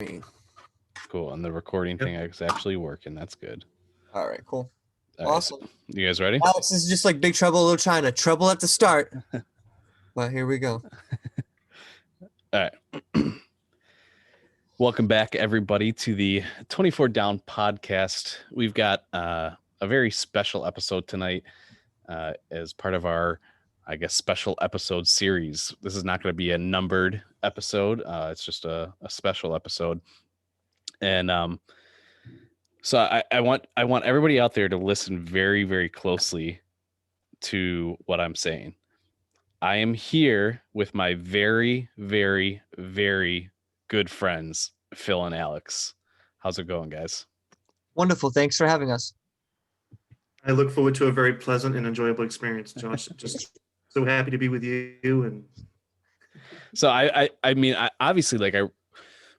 Me. Cool. And the recording Yep. thing is actually working. That's good. All right, cool. All right. Awesome. You guys ready? Alex, this is just like Big Trouble in Little China. Trouble at the start. But here we go. All right. Welcome back, everybody, to the 24 Down podcast. We've got a very special episode tonight as part of our, I guess, special episode series. This is not going to be a numbered episode. It's just a special episode. And so I want everybody out there to listen very, very closely to what I'm saying. I am here with my very, very, very good friends, Phil and Alex. How's it going, guys? Wonderful. Thanks for having us. I look forward to a very pleasant and enjoyable experience, Josh. Just so happy to be with you. And So I mean, obviously, like,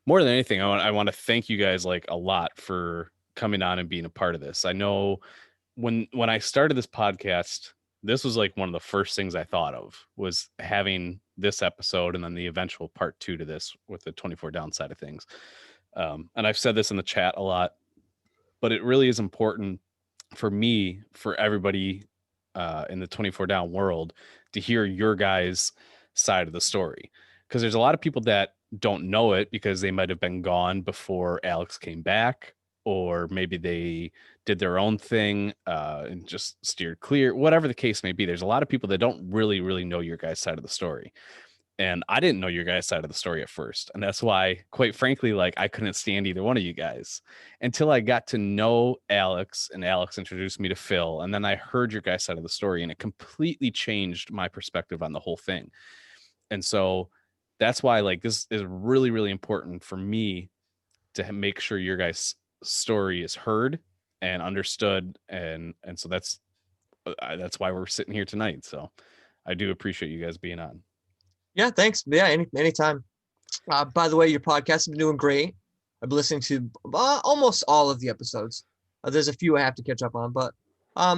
more than anything, I want to thank you guys like a lot for coming on and being a part of this. I know when I started this podcast, this was like one of the first things I thought of was having this episode and then the eventual part 2 to this with the 24 Down side of things. And I've said this in the chat a lot, but it really is important for me, for everybody in the 24 Down world to hear your guys' side of the story. Because there's a lot of people that don't know it because they might have been gone before Alex came back, or maybe they did their own thing and just steered clear, whatever the case may be. There's a lot of people that don't really know your guys' side of the story. And I didn't know your guys' side of the story at first. And that's why, quite frankly, like, I couldn't stand either one of you guys until I got to know Alex, and Alex introduced me to Phil. And then I heard your guys' side of the story, and it completely changed my perspective on the whole thing. And so that's why, like, this is really important for me to make sure your guys' story is heard and understood. And so that's why we're sitting here tonight. So I do appreciate you guys being on. Yeah, thanks. Yeah, anytime. By the way, your podcast has been doing great. I've been listening to almost all of the episodes. There's a few I have to catch up on, but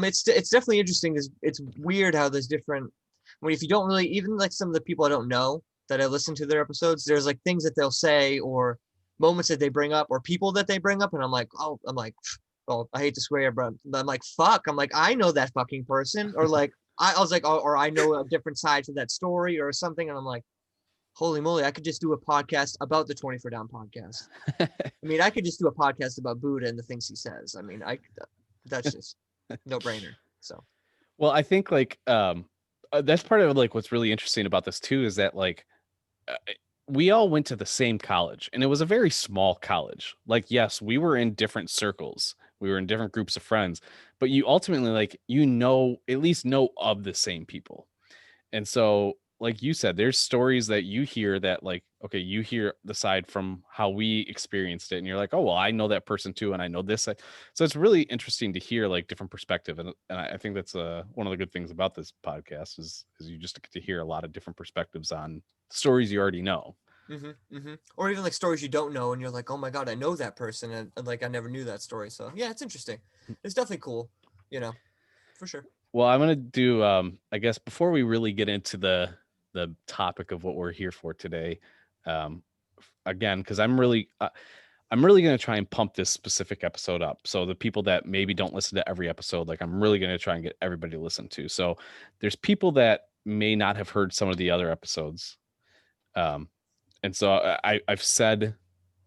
it's definitely interesting. It's weird how there's different. When if you don't really, even like some of the people I don't know that I listen to their episodes, there's like things that they'll say or moments that they bring up or people that they bring up, and I'm like, well, I hate to swear, but I'm like, fuck. I'm like, I know that fucking person, or like. I was like, oh, or I know a different side to that story or something. And I'm like, holy moly, I could just do a podcast about the 24 Down podcast. I mean, I could just do a podcast about Buddha and the things he says. I mean, that's just no brainer. So, well, I think like that's part of like what's really interesting about this too, is that like we all went to the same college, and it was a very small college. Like, yes, we were in different circles. We were in different groups of friends, but you ultimately, like, at least know of the same people. And so, like you said, there's stories that you hear that, like, okay, you hear the side from how we experienced it, and you're like, oh, well, I know that person too, and I know this. So it's really interesting to hear like different perspective, and I think that's one of the good things about this podcast is you just get to hear a lot of different perspectives on stories you already know. Or even like stories you don't know, and you're like, oh my god, I know that person, and like I never knew that story. So yeah, it's interesting. It's definitely cool, for sure. Well, I'm gonna do I guess before we really get into the topic of what we're here for today, again, because I'm really gonna try and pump this specific episode up. So the people that maybe don't listen to every episode, like, I'm really gonna try and get everybody to listen to. So there's people that may not have heard some of the other episodes. And so I've said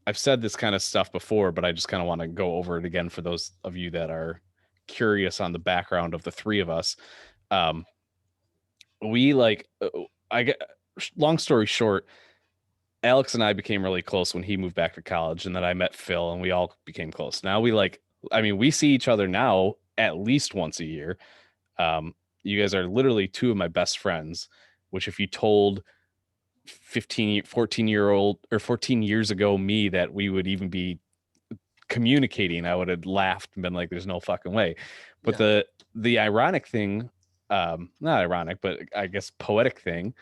this kind of stuff before, but I just kind of want to go over it again for those of you that are curious on the background of the three of us. We like, I get, long story short, Alex and I became really close when he moved back to college, and then I met Phil, and we all became close. Now we see each other now at least once a year. You guys are literally two of my best friends, which if you told 14 years ago me that we would even be communicating, I would have laughed and been like, there's no fucking way. But Yeah. the ironic thing, not ironic, but I guess poetic thing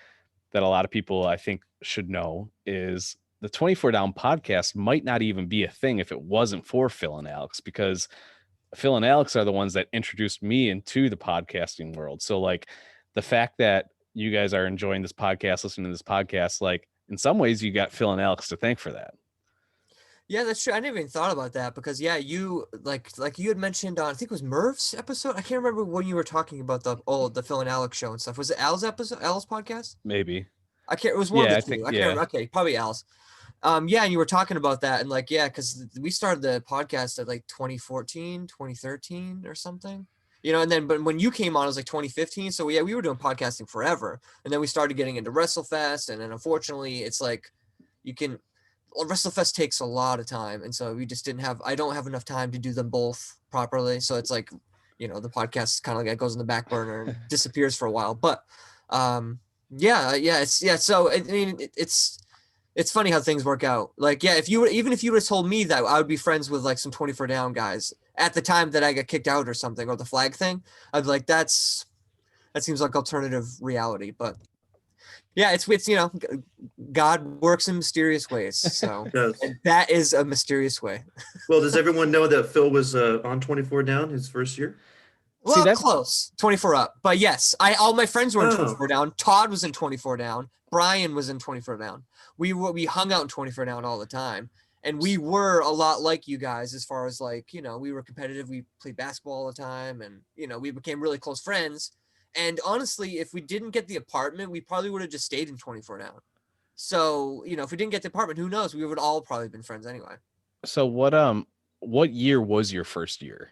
that a lot of people I think should know is the 24 Down podcast might not even be a thing if it wasn't for Phil and Alex, because Phil and Alex are the ones that introduced me into the podcasting world. So like the fact that you guys are enjoying this podcast, listening to this podcast, like, in some ways you got Phil and Alex to thank for that. Yeah, that's true. I never even thought about that because yeah, you like you had mentioned on I think it was Merv's episode. I can't remember when you were talking about the Phil and Alex show and stuff. Was it Al's episode, Al's podcast? Maybe. I can't. It was one of Yeah, the I two. think I can't yeah. remember. Okay, probably Al's. Yeah, and you were talking about that and like yeah, because we started the podcast at like 2014, 2013 or something. You know, and then but when you came on, it was like 2015. So yeah, we were doing podcasting forever, and then we started getting into WrestleFest, and then unfortunately, it's like you can. Well, WrestleFest takes a lot of time, and so we just didn't have. I don't have enough time to do them both properly, so it's like, you know, the podcast kind of like goes in the back burner and disappears for a while. But, it's yeah. So I mean, it's funny how things work out. Like, yeah, if you were even if you would have told me that I would be friends with like some 24 down guys at the time that I got kicked out or something or the flag thing, I'd be like, that seems like alternative reality. But yeah, it's you know, God works in mysterious ways. So Yes. and that is a mysterious way. Well, does everyone know that Phil was on 24 down his first year? Well, that's- close, 24 up. But yes, all my friends were in Oh. 24 down. Todd was in 24 down. Brian was in 24 down. We hung out in 24 down all the time. And we were a lot like you guys as far as like, you know, we were competitive. We played basketball all the time and, you know, we became really close friends. And honestly, if we didn't get the apartment, we probably would have just stayed in 24 down. So, you know, if we didn't get the apartment, who knows? We would all probably been friends anyway. So what year was your first year?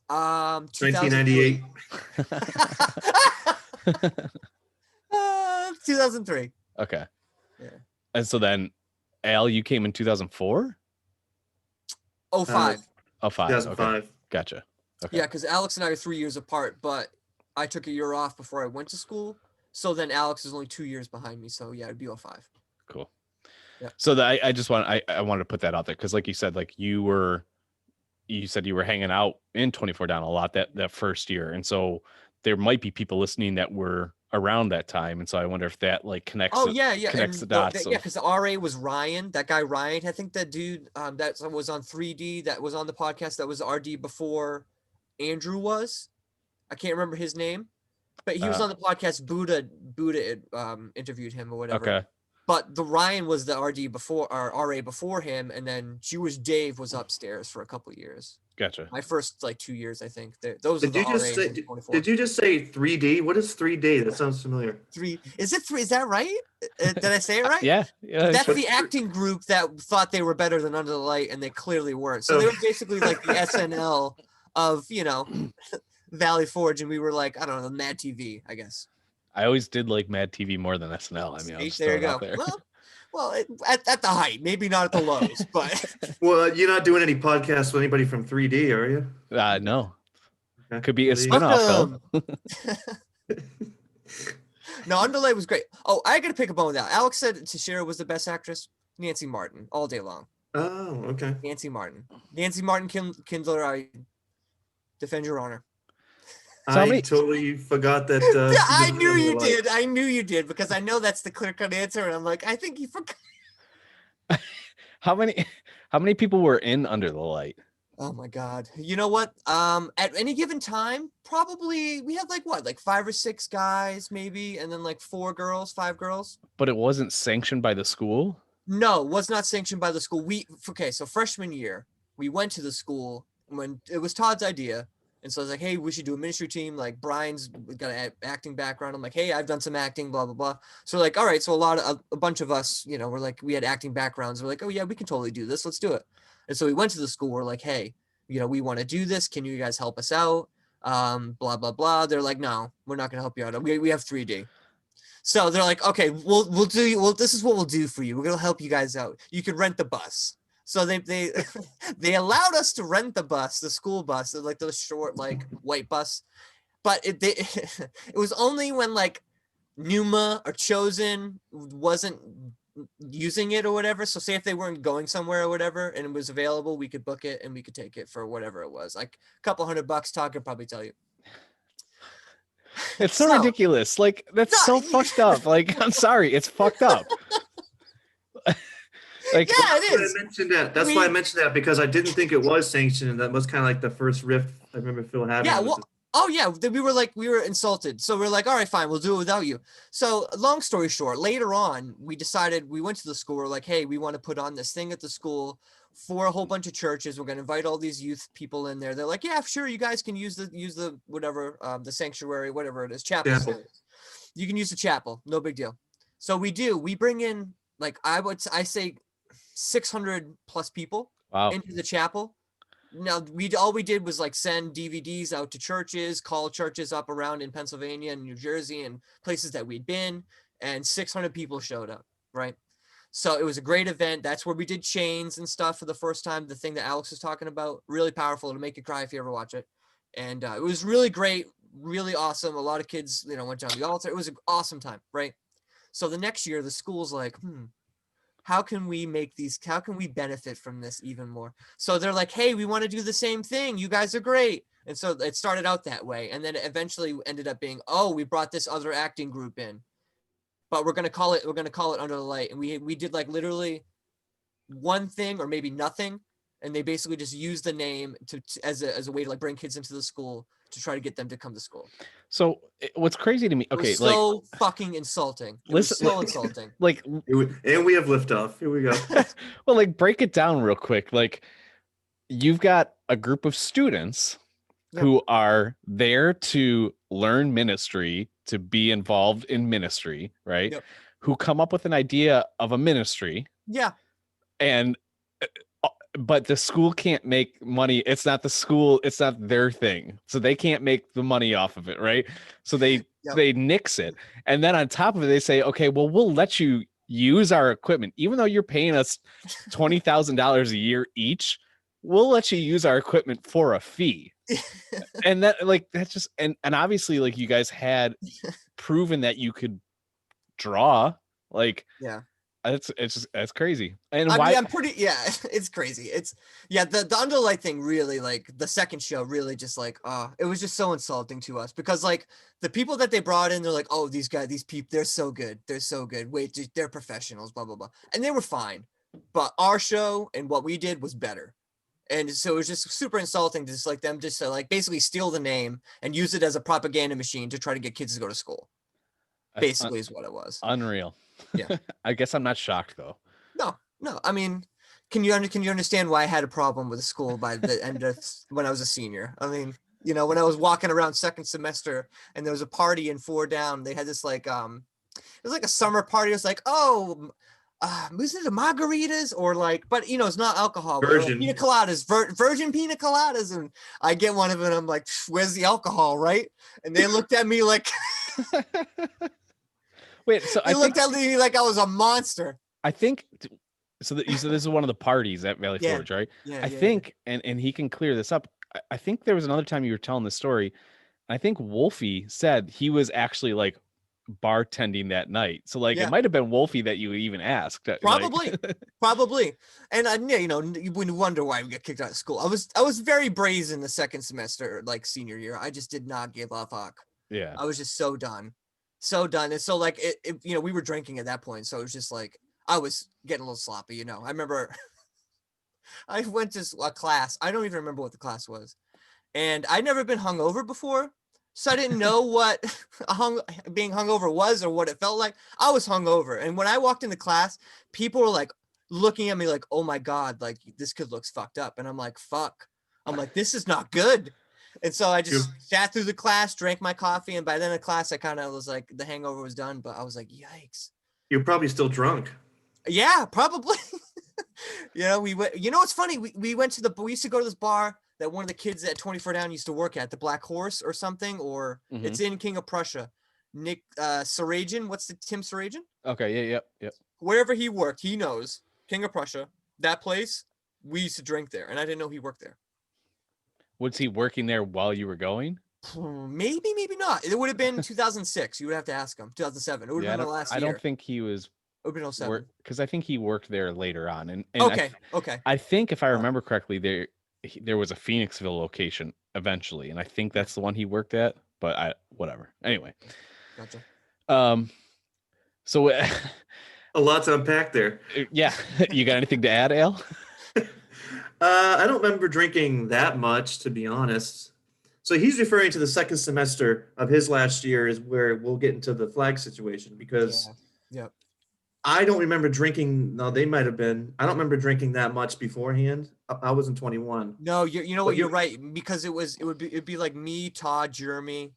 1998. 2003. Okay. Yeah. And so then Al, you came in 2004? 05. Oh, 5. Okay. 2005. Gotcha. Okay. Yeah, because Alex and I are 3 years apart, but I took a year off before I went to school. So then Alex is only 2 years behind me. So yeah, it'd be 05. Cool. Yeah. So that I just wanted to put that out there because like you said, like you said you were hanging out in 24 down a lot that first year. And so there might be people listening that were around that time. And so I wonder if that like connects. Oh yeah, yeah. Connects the And dots. yeah, because the RA was Ryan. That guy Ryan. I think that dude that was on 3D that was on the podcast that was RD before Andrew was. I can't remember his name, but he was on the podcast. Buddha interviewed him or whatever. Okay. But the Ryan was the RD before or RA before him, and then Jewish Dave was upstairs for a couple of years. Gotcha. My first like 2 years, I think. Those Did are you the just RAs say? in 24. Did you just say 3D? What is 3D? That sounds familiar. Three? Is it three? Is that right? Did I say it right? Yeah. That's What's the acting group that thought they were better than Under the Light, and they clearly weren't. So Oh. they were basically like the SNL of, you know, Valley Forge, and we were like, I don't know, Mad TV, I guess. I always did like Mad TV more than SNL. I mean, I'll See, just there throw you it go. out there. Well, at the height, maybe not at the lows, but Well, you're not doing any podcasts with anybody from 3D, are you? No. Okay. Could be a Well, spinoff though. No, Underlay was great. Oh, I gotta pick a bone with that. Alex said Tashira was the best actress. Nancy Martin, all day long. Oh, okay. Nancy Martin, Kindler, I defend your honor. So how I many- totally forgot that. Yeah, she I didn't knew really you like- did. I knew you did because I know that's the clear-cut answer, and I'm like, I think you forgot. How many people were in Under the Light? Oh my God! You know what? At any given time, probably we had like 5 or 6 guys, maybe, and then like 5 girls. But it wasn't sanctioned by the school? No, was not sanctioned by the school. So freshman year, we went to the school when it was Todd's idea. And so I was like, hey, we should do a ministry team. Like Brian's got an acting background. I'm like, hey, I've done some acting, blah, blah, blah. So like, all right. So a bunch of us, you know, we had acting backgrounds. We're like, oh yeah, we can totally do this. Let's do it. And so we went to the school. We're like, hey, you know, we want to do this. Can you guys help us out? Blah, blah, blah. They're like, no, we're not going to help you out. We have 3D. So they're like, okay, we'll do. Well, this is what we'll do for you. We're going to help you guys out. You can rent the bus. So they they allowed us to rent the bus, the school bus, like the short like white bus, but it was only when like Numa or Chosen wasn't using it or whatever. So say if they weren't going somewhere or whatever and it was available, we could book it and we could take it for whatever it was, like a couple $100. Todd could probably tell you. It's so So- ridiculous. Like that's No, so fucked up. Like I'm sorry, it's fucked up. Like Yeah, That's it why is. I mentioned that. That's why I mentioned that because I didn't think it was sanctioned. And that was kind of like the first riff I remember Phil having. Yeah, with well, the- oh yeah, we were insulted. So we're like, all right, fine, we'll do it without you. So long story short, later on, we decided we went to the school. We're like, hey, we want to put on this thing at the school for a whole bunch of churches. We're going to invite all these youth people in there. They're like, yeah, sure, you guys can use the whatever, the sanctuary, whatever it is, chapel. Chapel. You can use the chapel, no big deal. So we bring in, like, I say 600 plus people Wow. into the chapel. Now all we did was like send DVDs out to churches, call churches up around in Pennsylvania and New Jersey and places that we'd been, and 600 people showed up, right? So it was a great event. That's where we did chains and stuff for the first time. The thing that Alex was talking about, really powerful. It'll make you cry if you ever watch it. And it was really great, really awesome. A lot of kids, went down the altar. It was an awesome time, right? So the next year, the school's like, how can we benefit from this even more? So they're like, hey, we want to do the same thing. You guys are great. And so it started out that way. And then it eventually ended up being, oh, we brought this other acting group in, but we're going to call it Under the Light. And we did like literally one thing or maybe nothing. And they basically just used the name as a way to like bring kids into the school to try to get them to come to school. So what's crazy to me, It was so fucking insulting. It was so insulting. Like, And we have liftoff. Here we go. well, like break it down real quick. Like you've got a group of students who are there to learn ministry, to be involved in ministry, right? Yep. Who come up with an idea of a ministry. Yeah. And but the school can't make money. It's not the school, it's not their thing. So they can't make the money off of it, right? So they nix it. And then on top of it, they say, okay, well, we'll let you use our equipment. Even though you're paying us $20,000 a year each, we'll let you use our equipment for a fee. And that's just, and obviously like you guys had proven that you could draw, like, it's crazy. And why? I'm pretty, it's crazy. The Under the Light thing really, like the second show really just like, it was just so insulting to us because like the people that they brought in, they're like, oh, these people, they're so good. They're so good. Wait, they're professionals, blah, blah, blah. And they were fine. But our show and what we did was better. And so it was just super insulting to just like them just to like basically steal the name and use it as a propaganda machine to try to get kids to go to school. Basically is what it was. Unreal. Yeah. I guess I'm not shocked though. No. I mean, can you understand why I had a problem with the school by the end of when I was a senior? I mean, when I was walking around second semester and there was a party in 4 Down, they had this like, it was like a summer party. It was like, oh, was it the margaritas or like, but it's not alcohol. Virgin. Pina coladas, virgin pina coladas. And I get one of them and I'm like, where's the alcohol, right? And they looked at me like, wait, so they looked at me like I was a monster. I think so. You said this is one of the parties at Valley Forge, right? Yeah. I think, and he can clear this up. I think there was another time you were telling this story. I think Wolfie said he was actually like bartending that night. So like it might have been Wolfie that you even asked. Probably. And you wouldn't wonder why we got kicked out of school. I was very brazen the second semester, like senior year. I just did not give a fuck. Yeah. I was just so done. And so like we were drinking at that point. So it was just like I was getting a little sloppy, I remember I went to a class. I don't even remember what the class was. And I'd never been hungover before. So I didn't know what being hungover was or what it felt like. I was hungover. And when I walked into class, people were like looking at me like, oh my God, like this kid looks fucked up. And I'm like, fuck. I'm like, this is not good. And so I just sat through the class, drank my coffee. And by the end of class, I kind of was like, the hangover was done. But I was like, yikes. You're probably still drunk. Yeah, probably. We went, it's funny. We went to we used to go to this bar that one of the kids at 24 Down used to work at, the Black Horse or something, or it's in King of Prussia. Nick Sarajin, Tim Sarajin? Okay, yep. Wherever he worked, he knows. King of Prussia, that place, we used to drink there, and I didn't know he worked there. Was he working there while you were going? Maybe not. It would have been 2006. You would have to ask him. 2007. It would have been the last year. I don't think he was. It would have been 07. Because I think he worked there later on. And okay. I think if I remember correctly, there was a Phoenixville location eventually, and I think that's the one he worked at. But whatever. Anyway. Gotcha. So a lot to unpack there. Yeah. You got anything to add, Al? I don't remember drinking that much, to be honest. So he's referring to the second semester of his last year is where we'll get into the flag situation because I don't remember drinking. No, they might have been. I don't remember drinking that much beforehand. I wasn't 21. No, you know But what? You're right, because it'd be like me, Todd, Jeremy,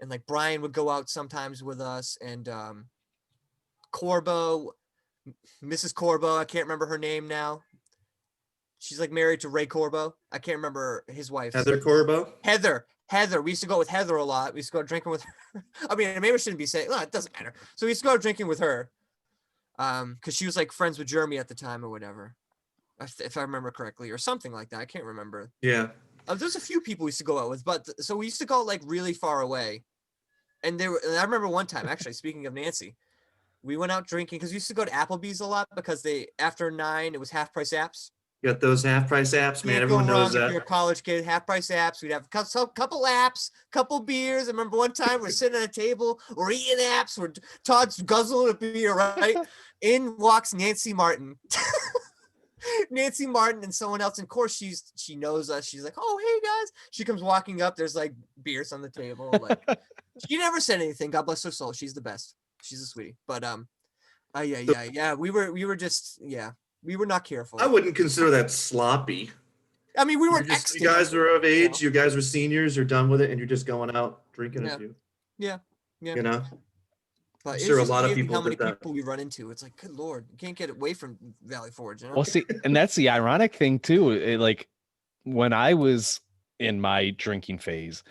and like Brian would go out sometimes with us, and Corbo, Mrs. Corbo. I can't remember her name now. She's like married to Ray Corbo. I can't remember his wife. Heather Corbo. Heather. We used to go with Heather a lot. We used to go drinking with her. I mean, maybe I shouldn't be saying. No, it doesn't matter. So we used to go drinking with her, because she was like friends with Jeremy at the time or whatever, if I remember correctly, or something like that. I can't remember. Yeah. There's a few people we used to go out with, but so we used to go like really far away. And I remember one time, actually, speaking of Nancy, we went out drinking because we used to go to Applebee's a lot because after 9, it was half price apps. You got those half price apps, man. Can't go Everyone knows wrong if you're that. a college kid. Half price apps. We'd have a couple apps, couple beers. I remember one time we're sitting at a table, we're eating apps, Todd's guzzling a beer, right? In walks Nancy Martin. Nancy Martin and someone else. And of course, she knows us. She's like, "Oh, hey guys." She comes walking up. There's like beers on the table. Like, she never said anything. God bless her soul. She's the best. She's a sweetie. But yeah. We were just, yeah. We were not careful. I wouldn't consider that sloppy. I mean, we You were you guys are of age. You guys were seniors. You're done with it, and you're just going out drinking Yeah. a few. Yeah. You know. But I'm it's sure a just lot of amazing people how many did that. people we run into. It's like, good Lord, you can't get away from Valley Forge. You know? Well, see, and that's the ironic thing too. Like when I was in my drinking phase,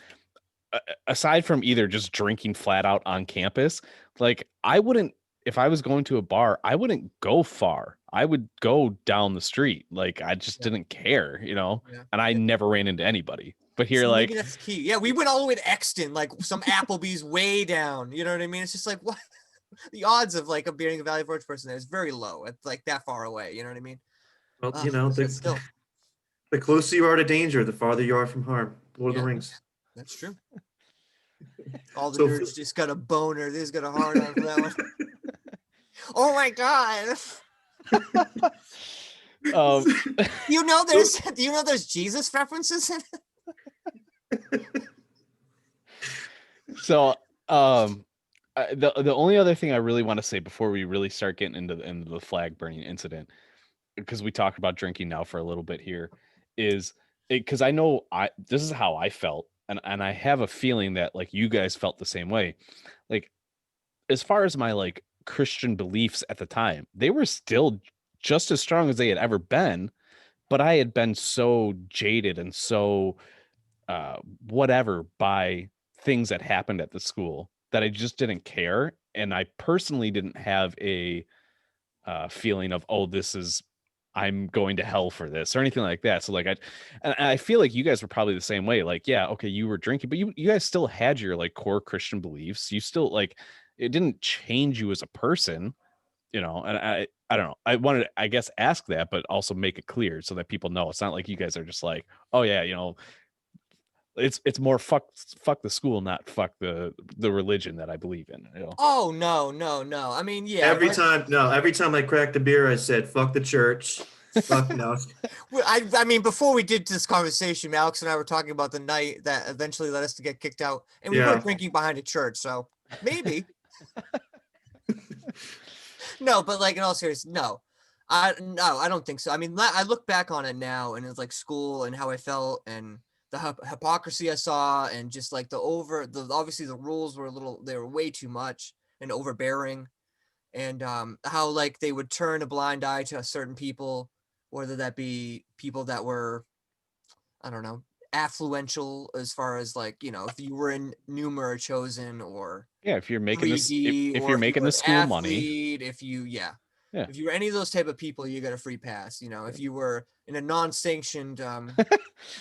aside from either just drinking flat out on campus, like I wouldn't, if I was going to a bar, I wouldn't go far. I would go down the street. Like I just didn't care, you know, Yeah. and I never ran into anybody. But here, So like, maybe that's the key. Yeah, we went all the way to Exton, like some Applebee's way down. You know what I mean? It's just like, what? The odds of like being a Valley Forge person there is very low. It's like that far away. You know what I mean? Well, you know, But still, the closer you are to danger, the farther you are from harm. Lord of Yeah. the Rings. that's true. All the So nerds just got a boner. This got a hard on for that one. Oh my god! um, You know there's Jesus references in it? so, the only other thing I really want to say before we really start getting into the flag burning incident, because we talked about drinking now for a little bit here, is because I know this is how I felt, and I have a feeling that like you guys felt the same way. Like as far as my like Christian beliefs at the time, they were still just as strong as they had ever been, but I had been so jaded and so whatever by things that happened at the school that I just didn't care. And I personally didn't have a feeling of, oh, I'm going to hell for this or anything like that. So like, I feel like you guys were probably the same way. Like, yeah, okay, you were drinking, but you guys still had your like core Christian beliefs. You still like, it didn't change you as a person, you know. And I don't know. I wanted to, I guess, ask that, but also make it clear so that people know it's not like you guys are just like, oh yeah, you know, it's more fuck the school, not fuck the religion that I believe in, you know. Oh no. I mean, yeah. Every time I cracked a beer, I said, "Fuck the church." Fuck no. I mean, before we did this conversation, Alex and I were talking about the night that eventually led us to get kicked out, and we were Yeah. drinking behind a church, so maybe. No, but like in all seriousness, no, I don't think so. I mean, I look back on it now, and it's like school and how I felt, and the hypocrisy I saw, and just like obviously the rules were they were way too much and overbearing, and how like they would turn a blind eye to certain people, whether that be people that were, I don't know, affluential, as far as like, you know, if you were in Numa or Chosen or Yeah, if you're making this, 3D, if or you're you making were the an school money, athlete, if you if you were any of those type of people, you got a free pass. You know, if you were in a non-sanctioned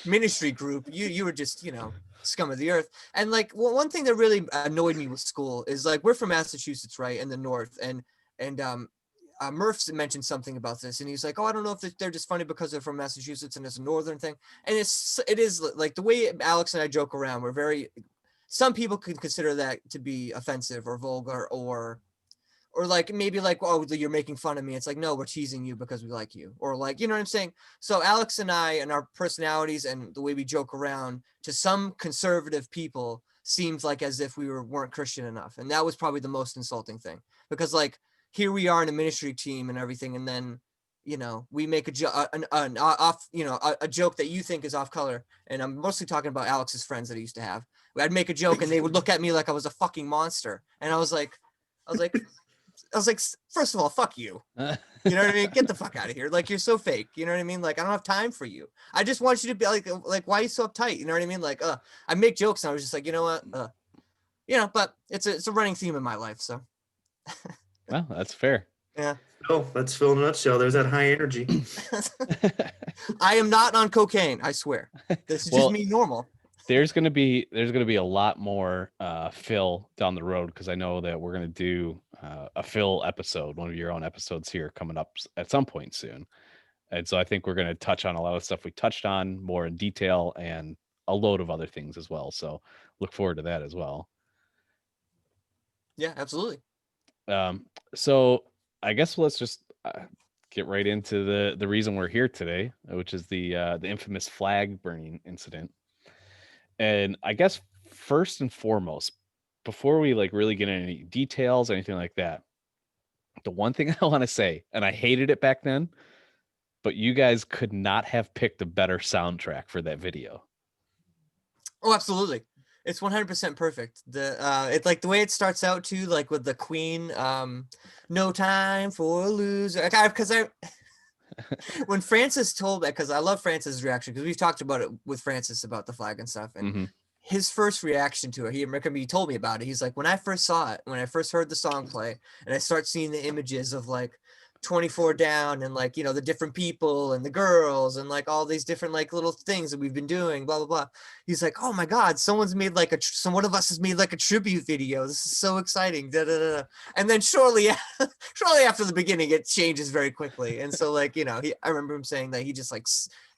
ministry group, you were just, you know, scum of the earth. And like, one thing that really annoyed me with school is like, we're from Massachusetts, right, in the north, and Murph mentioned something about this, and he's like, "Oh, I don't know if they're just funny because they're from Massachusetts and it's a northern thing." And it is like the way Alex and I joke around. We're very, some people could consider that to be offensive or vulgar, or like maybe like, "Oh, you're making fun of me." It's like, no, we're teasing you because we like you, or like, you know what I'm saying? So Alex and I and our personalities and the way we joke around, to some conservative people, seems like as if we weren't Christian enough, and that was probably the most insulting thing, because like, here we are in a ministry team and everything, and then we make a joke that you think is off color, and I'm mostly talking about Alex's friends that he used to have. I'd make a joke and they would look at me like I was a fucking monster, and I was like, first of all, fuck you. You know what I mean? Get the fuck out of here. Like, you're so fake. You know what I mean? Like, I don't have time for you. I just want you to be like, why are you so uptight? You know what I mean? Like, I make jokes and I was just like, you know what? But it's a running theme in my life. So. Well, that's fair. Yeah. Oh, that's Phil in a nutshell. There's that high energy. I am not on cocaine. I swear. This is just me normal. There's gonna be a lot more Phil down the road, because I know that we're gonna do a Phil episode, one of your own episodes here coming up at some point soon, and so I think we're gonna touch on a lot of stuff we touched on more in detail and a load of other things as well. So look forward to that as well. Yeah, absolutely. So I guess let's just get right into the reason we're here today, which is the infamous flag burning incident. And I guess first and foremost, before we really get into any details, anything like that, the one thing I want to say, and I hated it back then, but you guys could not have picked a better soundtrack for that video. Oh, absolutely. It's 100% perfect. It's like the way it starts out too, like with the Queen, no time for a loser. Because when Francis told that, because I love Francis' reaction, because we've talked about it with Francis about the flag and stuff, and his first reaction to it, he told me about it. He's like, when I first saw it, when I first heard the song play, and I start seeing the images of 24 down and the different people and the girls and all these different little things that we've been doing, blah blah blah. He's like, oh my god, someone's made one of us has made a tribute video. This is so exciting. Da, da, da. And then shortly after the beginning, it changes very quickly. And so I remember him saying that he just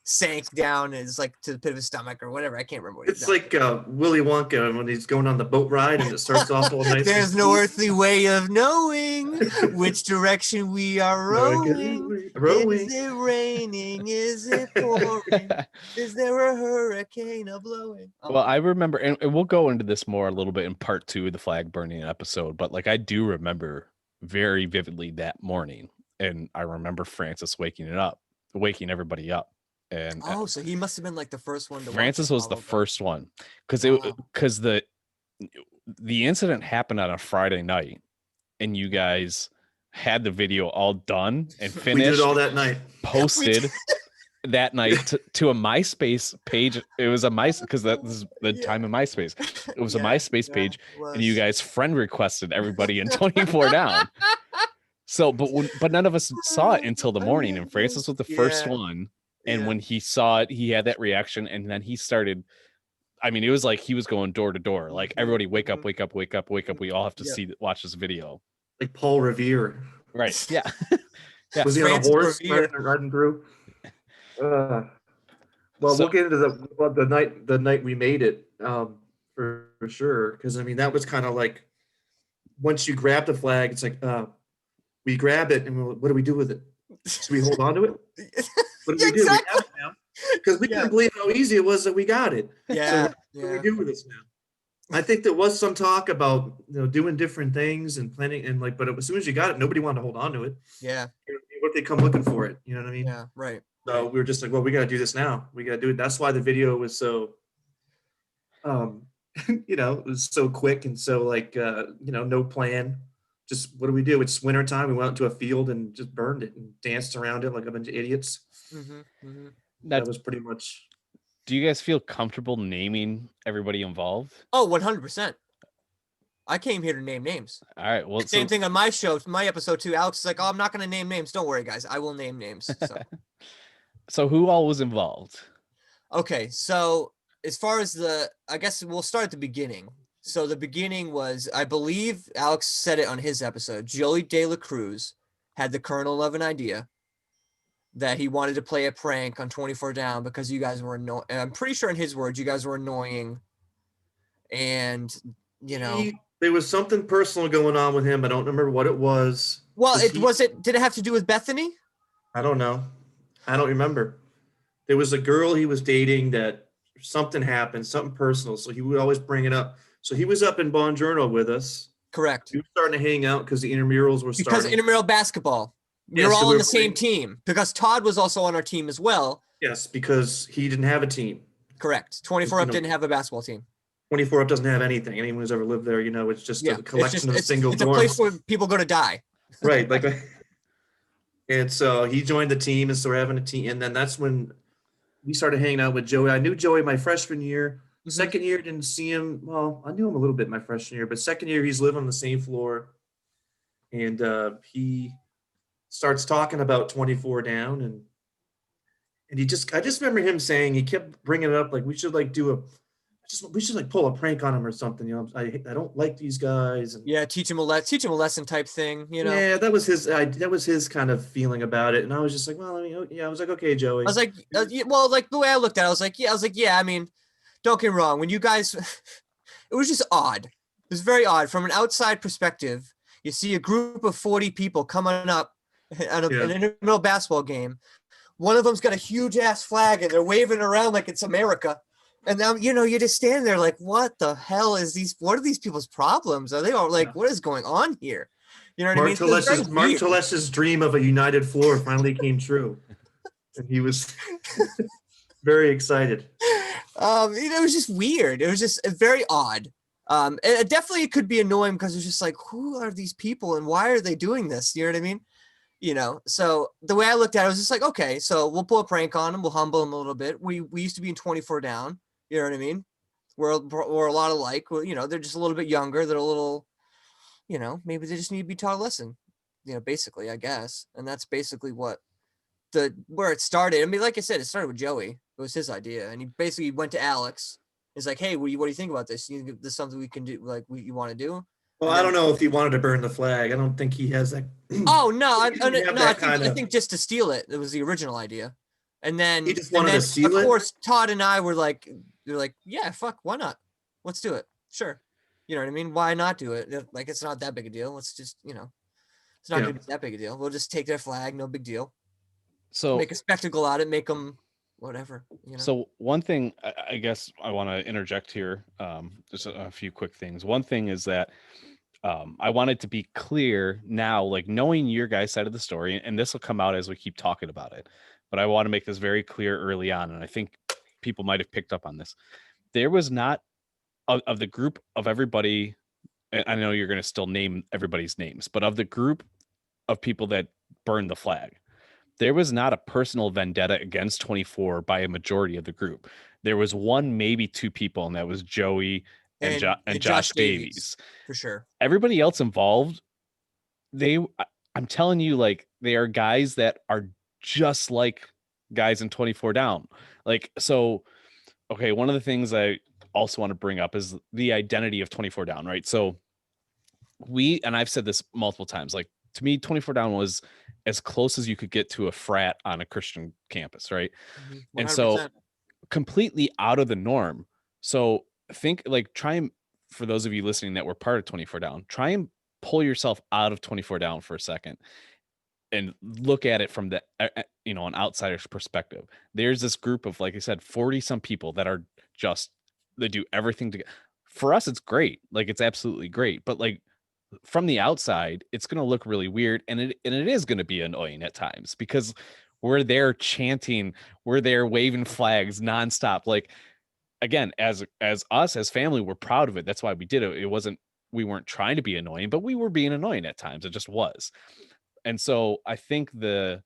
sank down is to the pit of his stomach or whatever. I can't remember what it's like Willy Wonka when he's going on the boat ride and it starts off all nice. There's no earthly way of knowing which direction we are rowing. Is it raining? Is it pouring? Is there a hurricane a blowing? Well, I remember, and we'll go into this more a little bit in part 2 of the flag burning episode, but I do remember very vividly that morning, and I remember Francis waking everybody up. And so he must have been the first one to Francis was the first one, because the incident happened on a Friday night, and you guys had the video all done and finished. We did it all that night. Posted that night to a MySpace page. It was because that was the time of MySpace. It was a MySpace page, and you guys friend requested everybody in 24 down. So, but none of us saw it until the morning, and Francis was the first one. And when he saw it, he had that reaction, and then he started. I mean, it was like he was going door to door, everybody, wake up, wake up, wake up, wake up. We all have to watch this video. Like Paul Revere. Right. Yeah. Yeah. Was he on a horse riding through? We'll get into the night we made it for sure. Because that was kind of once you grab the flag, it's we grab it and what do we do with it? So we hold on to it. What do we do? Exactly. Because we couldn't believe how easy it was that we got it. Yeah. So what do we do with this now? I think there was some talk about doing different things and planning and but as soon as you got it, nobody wanted to hold on to it. Yeah. What if they come looking for it? You know what I mean? Yeah. Right. So we were just well, we got to do this now. We got to do it. That's why the video was so, it was so quick and so no plan. Just what do we do? It's winter time. We went out to a field and just burned it and danced around it like a bunch of idiots. That was pretty much. Do you guys feel comfortable naming everybody involved? Oh, 100%. I came here to name names. All right. Well, same thing on my show, my episode 2. Alex is like, "Oh, I'm not going to name names. Don't worry, guys. I will name names." So, so who all was involved? Okay, so as far as I guess we'll start at the beginning. So the beginning was, I believe Alex said it on his episode, Joey De La Cruz had the kernel of an idea that he wanted to play a prank on 24 Down because you guys were annoying. I'm pretty sure in his words, you guys were annoying. And, there was something personal going on with him. I don't remember what it was. Well, did it have to do with Bethany? I don't know. I don't remember. There was a girl he was dating that something happened, something personal. So he would always bring it up. So he was up in Bongiorno with us Correct. We were starting to hang out because the intramurals were Because starting. intramural basketball. We Yeah, were so all we on were the same playing- team because Todd was also on our team as well. Yes, because he didn't have a team. Correct. 24 You Up know, didn't have a basketball team. 24 Up doesn't have anything. Anyone who's ever lived there, it's just Yeah. a collection of It's single a dorms. place where people go to die. Right. Like, and so he joined the team, and so we're having a team. And then that's when we started hanging out with Joey. I knew Joey my freshman year. Mhm. Second year, didn't see him. Well, I knew him a little bit my freshman year, but second year, he's living on the same floor. And he starts talking about 24 down. And I just remember him saying, he kept bringing it up, like, we should like we should like pull a prank on him or something. I don't like these guys. And Yeah, teach him a lesson type thing, yeah, that was his kind of feeling about it. And I was just like, well, I mean, yeah, I was like, okay, Joey. I was like, well, like the way I looked at it, I was like, yeah, I mean, don't get me wrong. When you guys, it was just odd. It was very odd from an outside perspective. You see a group of 40 people coming up at an intramural basketball game. One of them's got a huge ass flag and they're waving around like it's America. And now, you just stand there like, what the hell what are these people's problems? Are they all like, what is going on here? You know what I mean? Mark Toles's dream of a united floor finally came true. And he was very excited. It was just weird. It was just very odd. And it definitely could be annoying because it's just like, who are these people and why are they doing this? You know what I mean? So the way I looked at it was just like, okay, so we'll pull a prank on him. We'll humble him a little bit. We used to be in 24 down. You know what I mean? We're a lot alike. They're just a little bit younger. They're a little, maybe they just need to be taught a lesson, basically, I guess. And that's basically where it started. I mean, like I said, it started with Joey. It was his idea. And he basically went to Alex. He's like, hey, what do you think about this? You think this is something we can do? Like, you want to do? Well, I don't know if he wanted to burn the flag. I don't think he has that. Oh, no. I think just to steal it. It was the original idea. And then he just wanted to steal it. Of course, Todd and I were like, yeah, fuck, why not? Let's do it. Sure. You know what I mean? Why not do it? Like, it's not that big a deal. Let's just, it's not going to be that big a deal. We'll just take their flag. No big deal. So make a spectacle out of it. Make them whatever. So one thing I guess I want to interject here, just a few quick things. One thing is that I wanted to be clear now, like knowing your guys' side of the story, and this will come out as we keep talking about it, but I want to make this very clear early on. And I think people might have picked up on this. There was not of the group of everybody. And I know you're going to still name everybody's names, but of the group of people that burned the flag, there was not a personal vendetta against 24 by a majority of the group. There was one, maybe two people, and that was Joey and Josh Davies. For sure. Everybody else involved, I'm telling you, like, they are guys that are just like guys in 24 down. Like, so, okay, one of the things I also want to bring up is the identity of 24 down, right? So and I've said this multiple times, like, to me, 24 down was as close as you could get to a frat on a Christian campus, right? 100%. And so completely out of the norm. So think, like, for those of you listening that were part of 24 down, try and pull yourself out of 24 down for a second and look at it from the, an outsider's perspective. There's this group of, like I said, 40 some people that are they do everything together. For us, it's great. Like, it's absolutely great. But like, from the outside, it's going to look really weird. And it is going to be annoying at times because we're there chanting, we're there waving flags nonstop. Like, again, as us, as family, we're proud of it. That's why we did it. We weren't trying to be annoying, but we were being annoying at times. It just was. And so I think the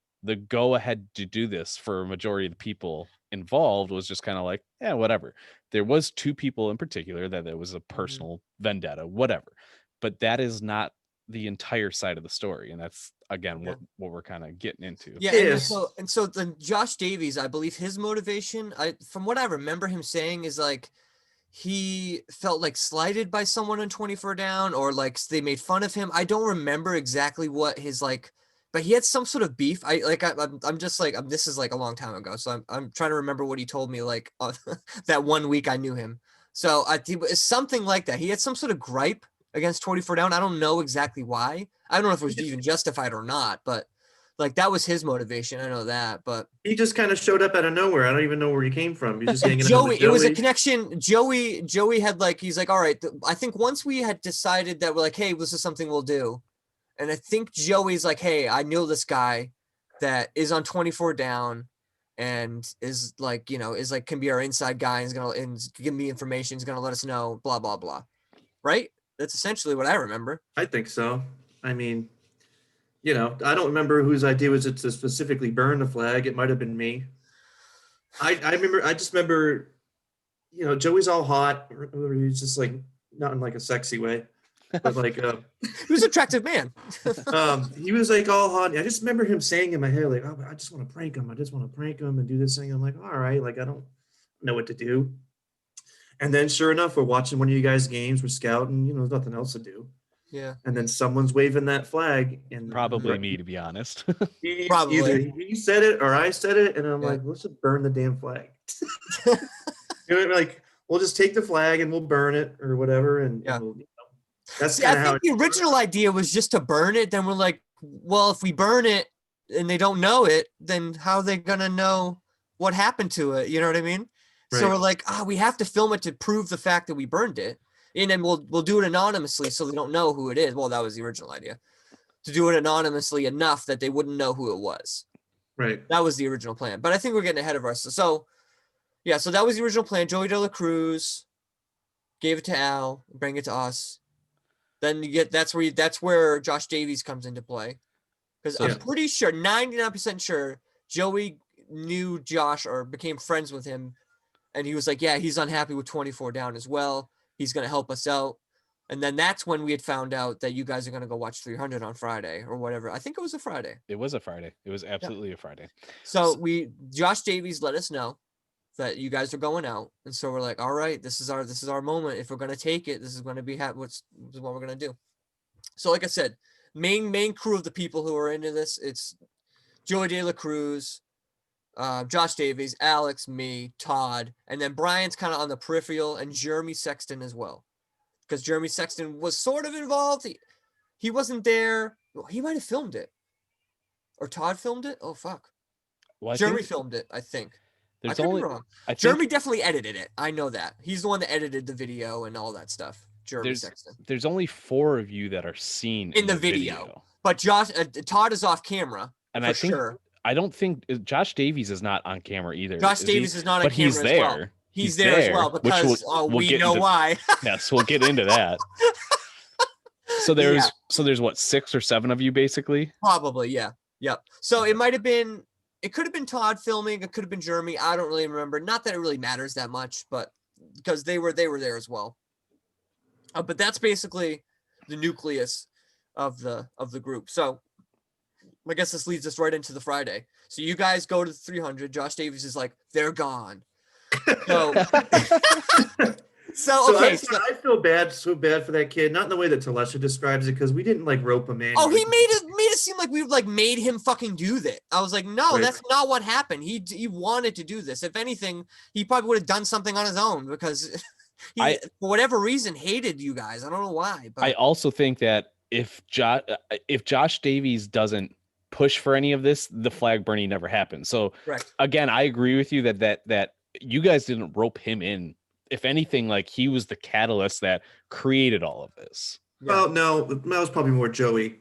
go ahead to do this for a majority of the people involved was just kind of like, yeah, whatever. There was two people in particular that there was a personal vendetta, whatever. But that is not the entire side of the story. And that's, again, what we're kind of getting into. Yeah. And so then Josh Davies, I believe his motivation, from what I remember him saying, is like, he felt like slighted by someone on 24 down, or like they made fun of him. I don't remember exactly what his but he had some sort of beef. I'm just like, this is like a long time ago. So I'm trying to remember what he told me, like that 1 week I knew him. So it's something like that. He had some sort of gripe against 24 down. I don't know exactly why. I don't know if it was even justified or not, but Like that was his motivation. I know that, but He just kind of showed up out of nowhere. I don't even know where he came from. He's just hanging out Joey, with it was a Joey. connection. Joey had like, he's like, all right, I think once we had decided that we're like, hey, this is something we'll do. And I think Joey's like, hey, I know this guy that is on 24 down and is like, is like, can be our inside guy and is going to give me information. He's going to let us know, blah, blah, blah. Right. That's essentially what I remember. I think so. I mean, I don't remember whose idea was it to specifically burn the flag. It might have been me. I just remember, Joey's all hot. Or he's just like, not in like a sexy way, but like, He was an attractive man. he was like all hot. I just remember him saying in my head, like, oh, I just want to prank him. I just want to prank him and do this thing. I'm like, all right, like, I don't know what to do. And then sure enough, we're watching one of you guys' games. We're scouting, there's nothing else to do. Yeah. And then someo's waving that flag, and Probably me, to be honest. Probably. Either he said it or I said it, and I'm Yeah. like, let's just burn the damn flag. Like, we'll just take the flag and we'll burn it or whatever, and Yeah. that's See, kind I of how think the original idea was just to burn it. Then we're like, well, if we burn it and they don't know it, then how are they gonna know what happened to it? You know what I mean? So Right. we're like, we have to film it to prove the fact that we burned it, and then we'll do it anonymously so they don't know who it is. Well, that was the original idea, to do it anonymously enough that they wouldn't know who it was. right. That was the original plan. But I think we're getting ahead of ourselves. So yeah, so that was the original plan. Joey De La Cruz gave it to Al, bring it to us. Then you get that's where Josh Davies comes into play. Because Yeah. I'm pretty sure, 99% sure, Joey knew Josh or became friends with him. And he was like, yeah, he's unhappy with 24 down as well. He's going to help us out. And then that's when we had found out that you guys are going to go watch 300 on Friday or whatever. I think it was a Friday. It was a Friday. It was absolutely a Friday. So Josh Davies let us know that you guys are going out. And so we're like, all right, this is our moment. If we're going to take it, this is going to be this is what we're going to do. So like I said, main crew of the people who are into this, it's Joey De La Cruz, Josh Davies, Alex, me, Todd, and then Brian's kind of on the peripheral, and Jeremy Sexton as well, because Jeremy Sexton was sort of involved. He wasn't there. Well, he might have filmed it, or Todd filmed it. Oh fuck, Well, Jeremy filmed it. I think. I there's could only be wrong. I think Jeremy definitely edited it. I know that. He's the one that edited the video and all that stuff. Jeremy Sexton. there's only 4 of you that are seen In the video. But Todd is off camera. And for I think sure. I don't think Josh Davies is not on camera either. Josh Davies is not on but camera he's as there. well. He's there as well, which because we'll we get know into- why. Yes, we'll get into that. So there's what, 6 or 7 of you basically? Probably, yeah. Yep. So it could have been Todd filming, it could have been Jeremy. I don't really remember. Not that it really matters that much, but because they were there as well. But that's basically the nucleus of the group. So I guess this leads us right into the Friday. So you guys go to the 300. Josh Davies is like, they're gone. So, I feel so bad for that kid. Not in the way that Talesha describes it, because we didn't like rope him in. Oh, he made it seem like we like made him fucking do that. I was like, no, Right. that's not what happened. He wanted to do this. If anything, he probably would have done something on his own, because he, for whatever reason, hated you guys. I don't know why. But I also think that if Josh Davies doesn't push for any of this, the flag burning never happens. So correct. again, I agree with you that you guys didn't rope him in. If anything, like, he was the catalyst that created all of this. Well, no, that was probably more Joey.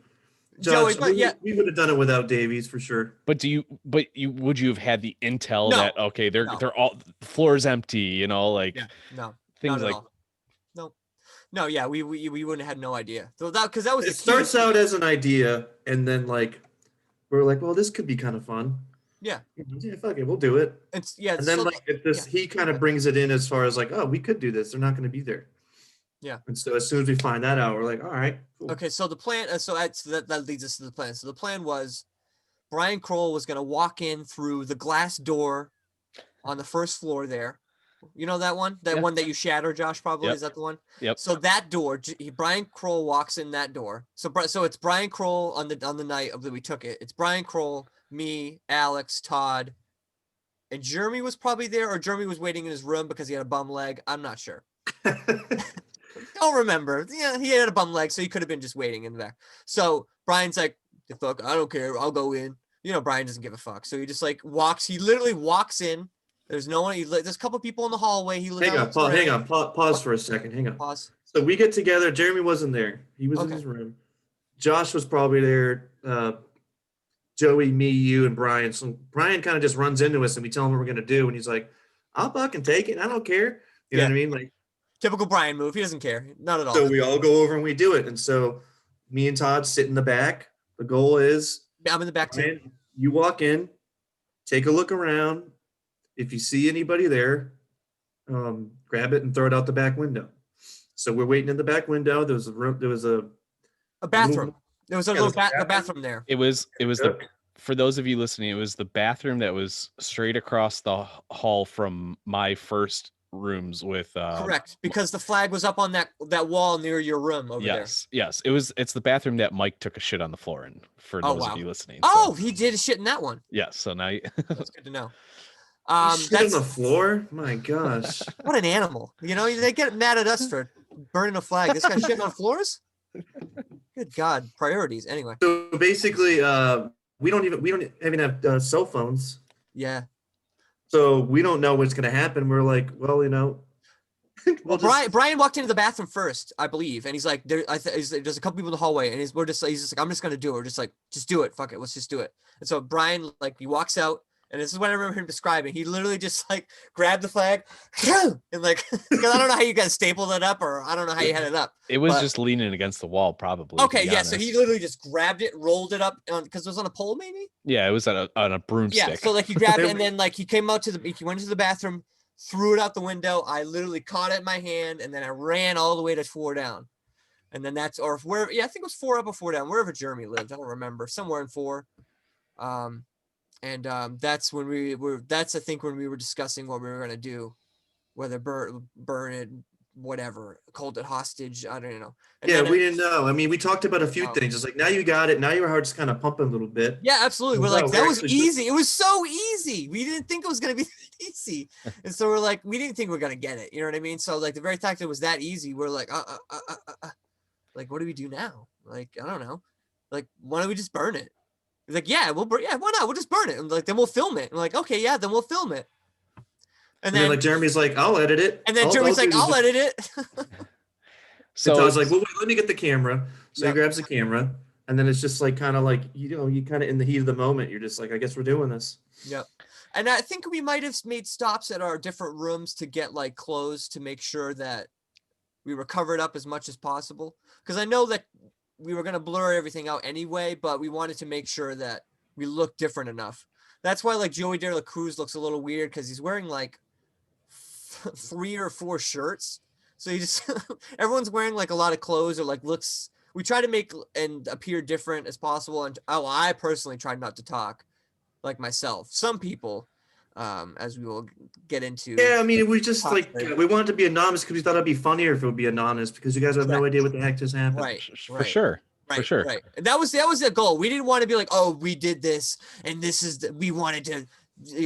Joey, but yeah. we would have done it without Davies for sure. But would you have had the intel No. that, okay, they're all, the floor is empty, like No, things not at like all. No, yeah, we wouldn't have had no idea. So because that was It the key. starts out as an idea, and then like we're like, well, this could be kind of fun. Yeah. Yeah, fuck it, we'll do it. It's yeah. And then so- he kind of brings it in as far as like, oh, we could do this. They're not going to be there. Yeah. And so as soon as we find that out, we're like, all right, cool. Okay, so the plan. So that leads us to the plan. So the plan was, Brian Kroll was going to walk in through the glass door on the first floor there. You know that one? That Yeah. one that you shatter, Josh, probably? Yep. Is that the one? Yep. So that door, Brian Kroll walks in that door. So it's Brian Kroll on the night of that we took it. It's Brian Kroll, me, Alex, Todd, and Jeremy was probably there, or Jeremy was waiting in his room because he had a bum leg. I'm not sure. Don't remember. Yeah, he had a bum leg, so he could have been just waiting in the back. So Brian's like, "The fuck, I don't care. I'll go in." Brian doesn't give a fuck. So he just like walks. He literally walks in. There's no one. There's a couple people in the hallway. Hang on, pause for a second. Hang on. Pause. So we get together. Jeremy wasn't there. He was in Okay. his room. Josh was probably there. Joey, me, you, and Brian. So Brian kind of just runs into us, and we tell him what we're gonna do, and he's like, "I'll fucking take it. I don't care." You know what I mean? Like, Typical Brian move. He doesn't care. Not at all. so we all go over and we do it. And so me and Todd sit in the back. The goal is, I'm in the back too. Brian, you walk in, take a look around. If you see anybody there, grab it and throw it out the back window. So we're waiting in the back window. There was a room. There was a bathroom. There was a little there's a bathroom there. It was for those of you listening, it was the bathroom that was straight across the hall from my first rooms with Correct, because the flag was up on that wall near your room over there. Yes. It's the bathroom that Mike took a shit on the floor in, for those of you listening. Oh, he did shit in that one. Yes, so now That's good to know. shit on the floor. My gosh. What an animal. They get mad at us for burning a flag. This guy shitting on floors? Good God. Priorities. Anyway. So basically, we don't even have cell phones. Yeah. So we don't know what's going to happen. We're like, well, Brian walked into the bathroom first, I believe, and he's like, there's a couple people in the hallway, and he's just like, I'm just gonna do it. We're just like, just do it, fuck it, let's just do it. And so Brian, like, he walks out, and this is what I remember him describing. He literally just like grabbed the flag, and like, because I don't know how you guys stapled it up, or I don't know how you had it up. it was just leaning against the wall, probably. Okay, yeah. So he literally just grabbed it, rolled it up, because it was on a pole, maybe. Yeah, it was on a broomstick. Yeah. So like he grabbed it, and then like he went into the bathroom, threw it out the window. I literally caught it in my hand, and then I ran all the way to 4 down. And then I think it was 4 up or 4 down, wherever Jeremy lived. I don't remember, somewhere in 4. That's when I think when we were discussing what we were gonna do, whether burn it, whatever, hold it hostage. I don't know. And we didn't know. I mean, we talked about a few things. It's like, now you got it. Now your heart's kind of pumping a little bit. Yeah, absolutely. We're like, that was easy. It was so easy. We didn't think it was going to be easy. And so we're like, we didn't think we are going to get it. You know what I mean? So like the very fact that it was that easy, we're like, like, what do we do now? Like, I don't know. Like, why don't we just burn it? He's like, yeah, why not? We'll just burn it. And like, then we'll film it. I'm like, okay, yeah, then we'll film it. And then like Jeremy's like, I'll edit it. And then Jeremy's like, I'll edit it. So I was like, well, wait, let me get the camera. So he grabs the camera, and then it's just like kind of like, you kind of in the heat of the moment, you're just like, I guess we're doing this. Yep. And I think we might have made stops at our different rooms to get like clothes to make sure that we were covered up as much as possible. Because I know that we were going to blur everything out anyway, but we wanted to make sure that we looked different enough. That's why like Joey De La Cruz looks a little weird, because he's wearing like 3 or 4 shirts. So you just everyone's wearing like a lot of clothes, or like looks. We try to make and appear different as possible. And I personally tried not to talk like myself. Some people, as we will get into. Yeah, I mean, we just like we wanted to be anonymous because we thought it'd be funnier if it would be anonymous, because you guys have no idea what the heck just happened. Right. For sure. Right. And that was the goal. We didn't want to be like, oh, we did this, and this is we wanted to,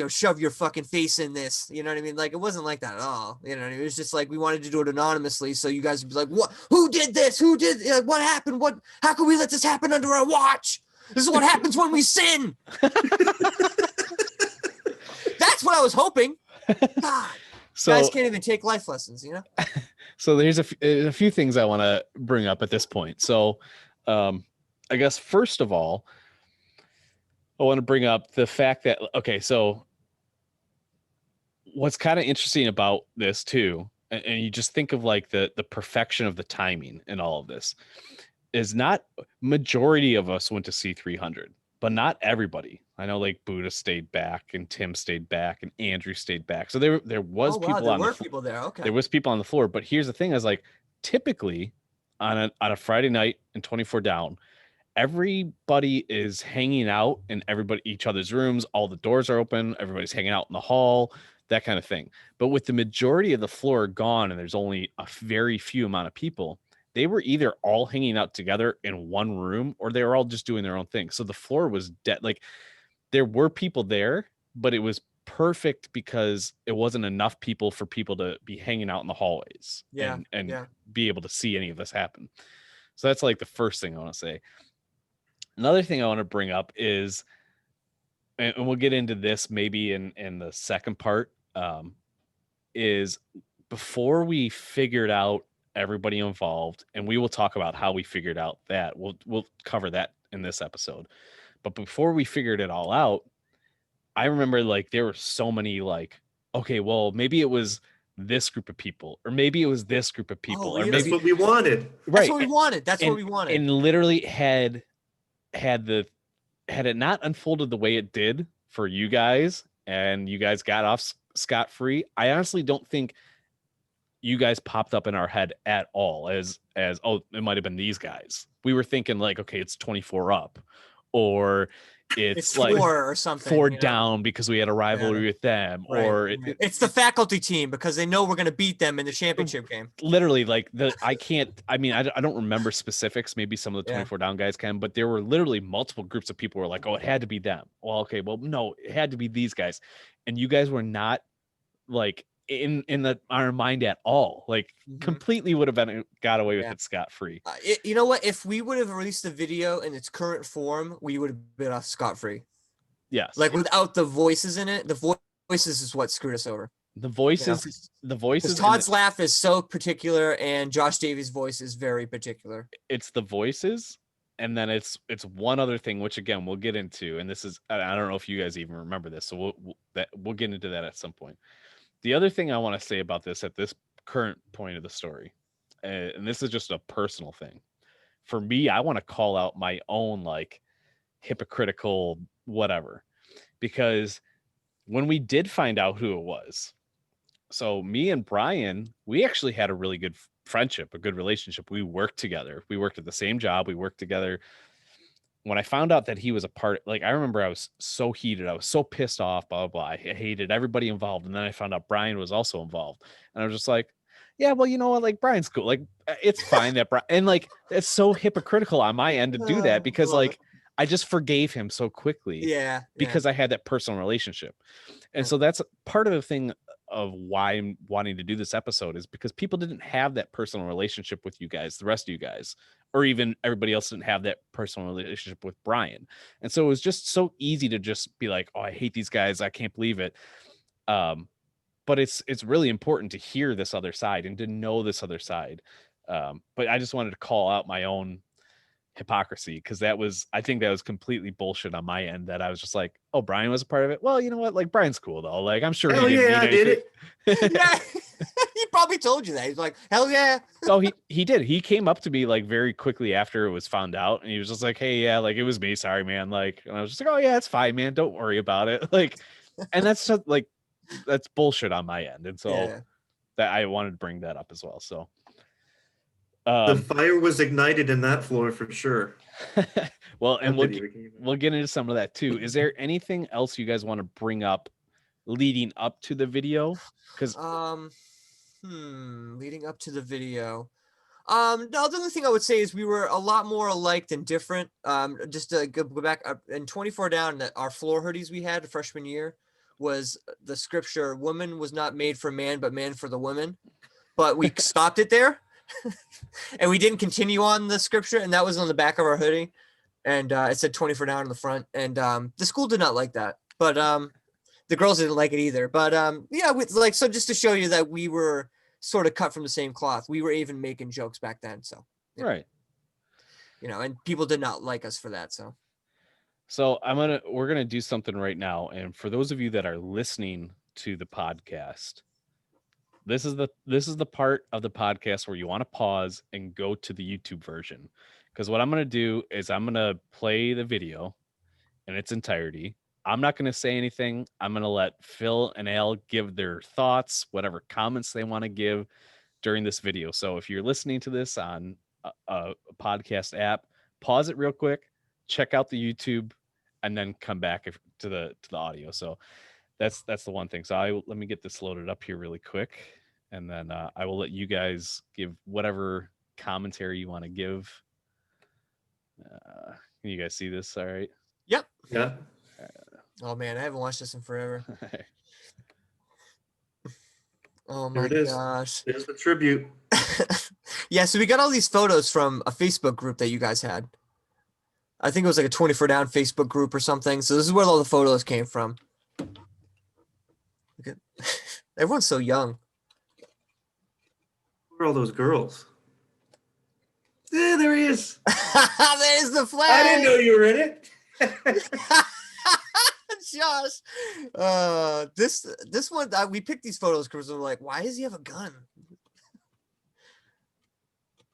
shove your fucking face in this. You know what I mean? Like, it wasn't like that at all. You know what I mean? It was just like we wanted to do it anonymously, so you guys would be like, what? Who did this? Who did? What happened? What? How can we let this happen under our watch? This is what happens when we sin. That's what I was hoping. God. So guys can't even take life lessons, So there's a few things I want to bring up at this point. So I guess first of all, I want to bring up the fact that, okay, so what's kind of interesting about this too, and you just think of like the perfection of the timing and all of this, is not majority of us went to C300, but not everybody. I know like Buddha stayed back, and Tim stayed back, and Andrew stayed back. So there was people on the floor. People there. Okay. There was people on the floor, but here's the thing: is like typically on a Friday night in 24 Down, everybody is hanging out in each other's rooms. All the doors are open. Everybody's hanging out in the hall, that kind of thing. But with the majority of the floor gone, and there's only a very few amount of people, they were either all hanging out together in one room, or they were all just doing their own thing. So the floor was dead. Like, there were people there, but it was perfect because it wasn't enough people for people to be hanging out in the hallways and be able to see any of this happen. So that's like the first thing I want to say. Another thing I want to bring up is and we'll get into this maybe in the second part, is before we figured out everybody involved, and we will talk about how we figured out that. We'll cover that in this episode. But before we figured it all out, I remember like there were so many like, okay, well, maybe it was this group of people, or maybe it was this group of people, or really? That's maybe what we wanted. That's right. what we wanted. That's what and, we wanted. and literally had it not unfolded the way it did for you guys, and you guys got off scot-free, I honestly don't think you guys popped up in our head at all as oh, it might have been these guys. We were thinking like, okay, it's 24 up, or it's like 4 or something. 4 you know? down because we had a rivalry with them, Right, or right. It's the faculty team because they know we're going to beat them in the championship game. literally like I don't remember specifics. Maybe some of the 24 down guys can, but there were literally multiple groups of people who were like, oh, it had to be them. Well, okay, well, no, it had to be these guys. And you guys were not like in our mind at all. Like completely would have got away with it scot-free. You know what? If we would have released the video in its current form, we would have been off scot-free. Yes. Like without the voices in it, the voices is what screwed us over. The voices, you know? the voices. Todd's laugh is so particular, and Josh Davies' voice is very particular. It's the voices, and then it's one other thing, which again we'll get into. And this is, I don't know if you guys even remember this, so we'll get into that at some point. The other thing I want to say about this at this current point of the story, and this is just a personal thing for me, I want to call out my own like hypocritical whatever, because when we did find out who it was, so me and Brian, we actually had a really good friendship, a good relationship. We worked together. We worked at the same job. We worked together. When I found out that he was a part, like I remember I was so heated. I was so pissed off, blah, blah, blah. I hated everybody involved. And then I found out Brian was also involved. And I was just like, yeah, well, you know what? Like Brian's cool. Like it's fine that Brian, and like, it's so hypocritical on my end to do that because like, I just forgave him so quickly. Yeah. Because I had that personal relationship. And so that's part of the thing of why I'm wanting to do this episode, is because people didn't have that personal relationship with you guys, the rest of you guys, or even everybody else didn't have that personal relationship with Brian. And so it was just so easy to just be like, oh, I hate these guys. I can't believe it. But it's really important to hear this other side and to know this other side. But I just wanted to call out my own hypocrisy, because I think that was completely bullshit on my end, that I was just like, oh, Brian was a part of it. Well, you know what? Like Brian's cool though. Like I'm sure Hell he didn't yeah, I did it. Yeah. He probably told you that. He's like, hell yeah. Oh, he did. He came up to me like very quickly after it was found out, and he was just like, hey, yeah, like it was me. Sorry, man. Like, and I was just like, oh yeah, it's fine, man. Don't worry about it. Like, and that's just, like, that's bullshit on my end. And so that I wanted to bring that up as well. So the fire was ignited in that floor for sure. Well, and we'll get into some of that too. Is there anything else you guys want to bring up leading up to the video? Because leading up to the video. No, the only thing I would say is we were a lot more alike than different. Just to go back in 24 down, our floor hoodies we had freshman year was the scripture, woman was not made for man, but man for the woman. But we stopped it there. And we didn't continue on the scripture, and that was on the back of our hoodie, and it said 24 down on the front, and the school did not like that, but the girls didn't like it either. But yeah, like, so just to show you that we were sort of cut from the same cloth. We were even making jokes back then, so right, you know, and people did not like us for that. So we're gonna do something right now, and for those of you that are listening to the podcast, this is the part of the podcast where you want to pause and go to the YouTube version, because what I'm going to do is I'm going to play the video in its entirety. I'm not going to say anything. I'm going to let Phil and Al give their thoughts, whatever comments they want to give during this video. So if you're listening to this on a podcast app, pause it real quick, check out the YouTube, and then come back to the audio. So that's the one thing. So let me get this loaded up here really quick, and then I will let you guys give whatever commentary you want to give. Can you guys see this? All right. Yep. Yeah. Oh man, I haven't watched this in forever. Oh There my it is. gosh. There's the tribute. Yeah, so we got all these photos from a Facebook group that you guys had. I think it was like a 24 Down Facebook group or something. So this is where all the photos came from. Look at everyone's so young. Where are all those girls? Yeah, there he is. There's the flag. I didn't know you were in it. Josh. This one we picked these photos because we're like, why does he have a gun?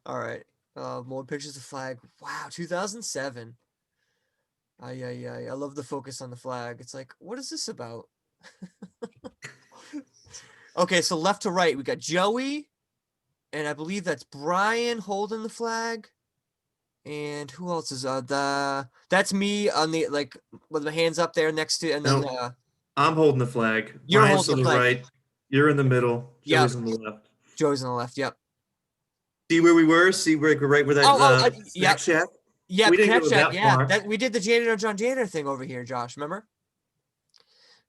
All right. More pictures of flag. Wow, 2007. I love the focus on the flag. It's like, what is this about? Okay, so left to right, we got Joey, and I believe that's Brian holding the flag. And who else is that's me on the like with my hands up there next to, and then No. I'm holding the flag. You're Brian's holding to the the flag. right. You're in the middle. Yep. Joey's on the left. Joey's on the left. Yep. See where we were? See where right where that yep. snack shack? Yeah, We didn't Snack go Shack, that yeah. far. That we did the Janitor John Janitor thing over here, Josh. Remember?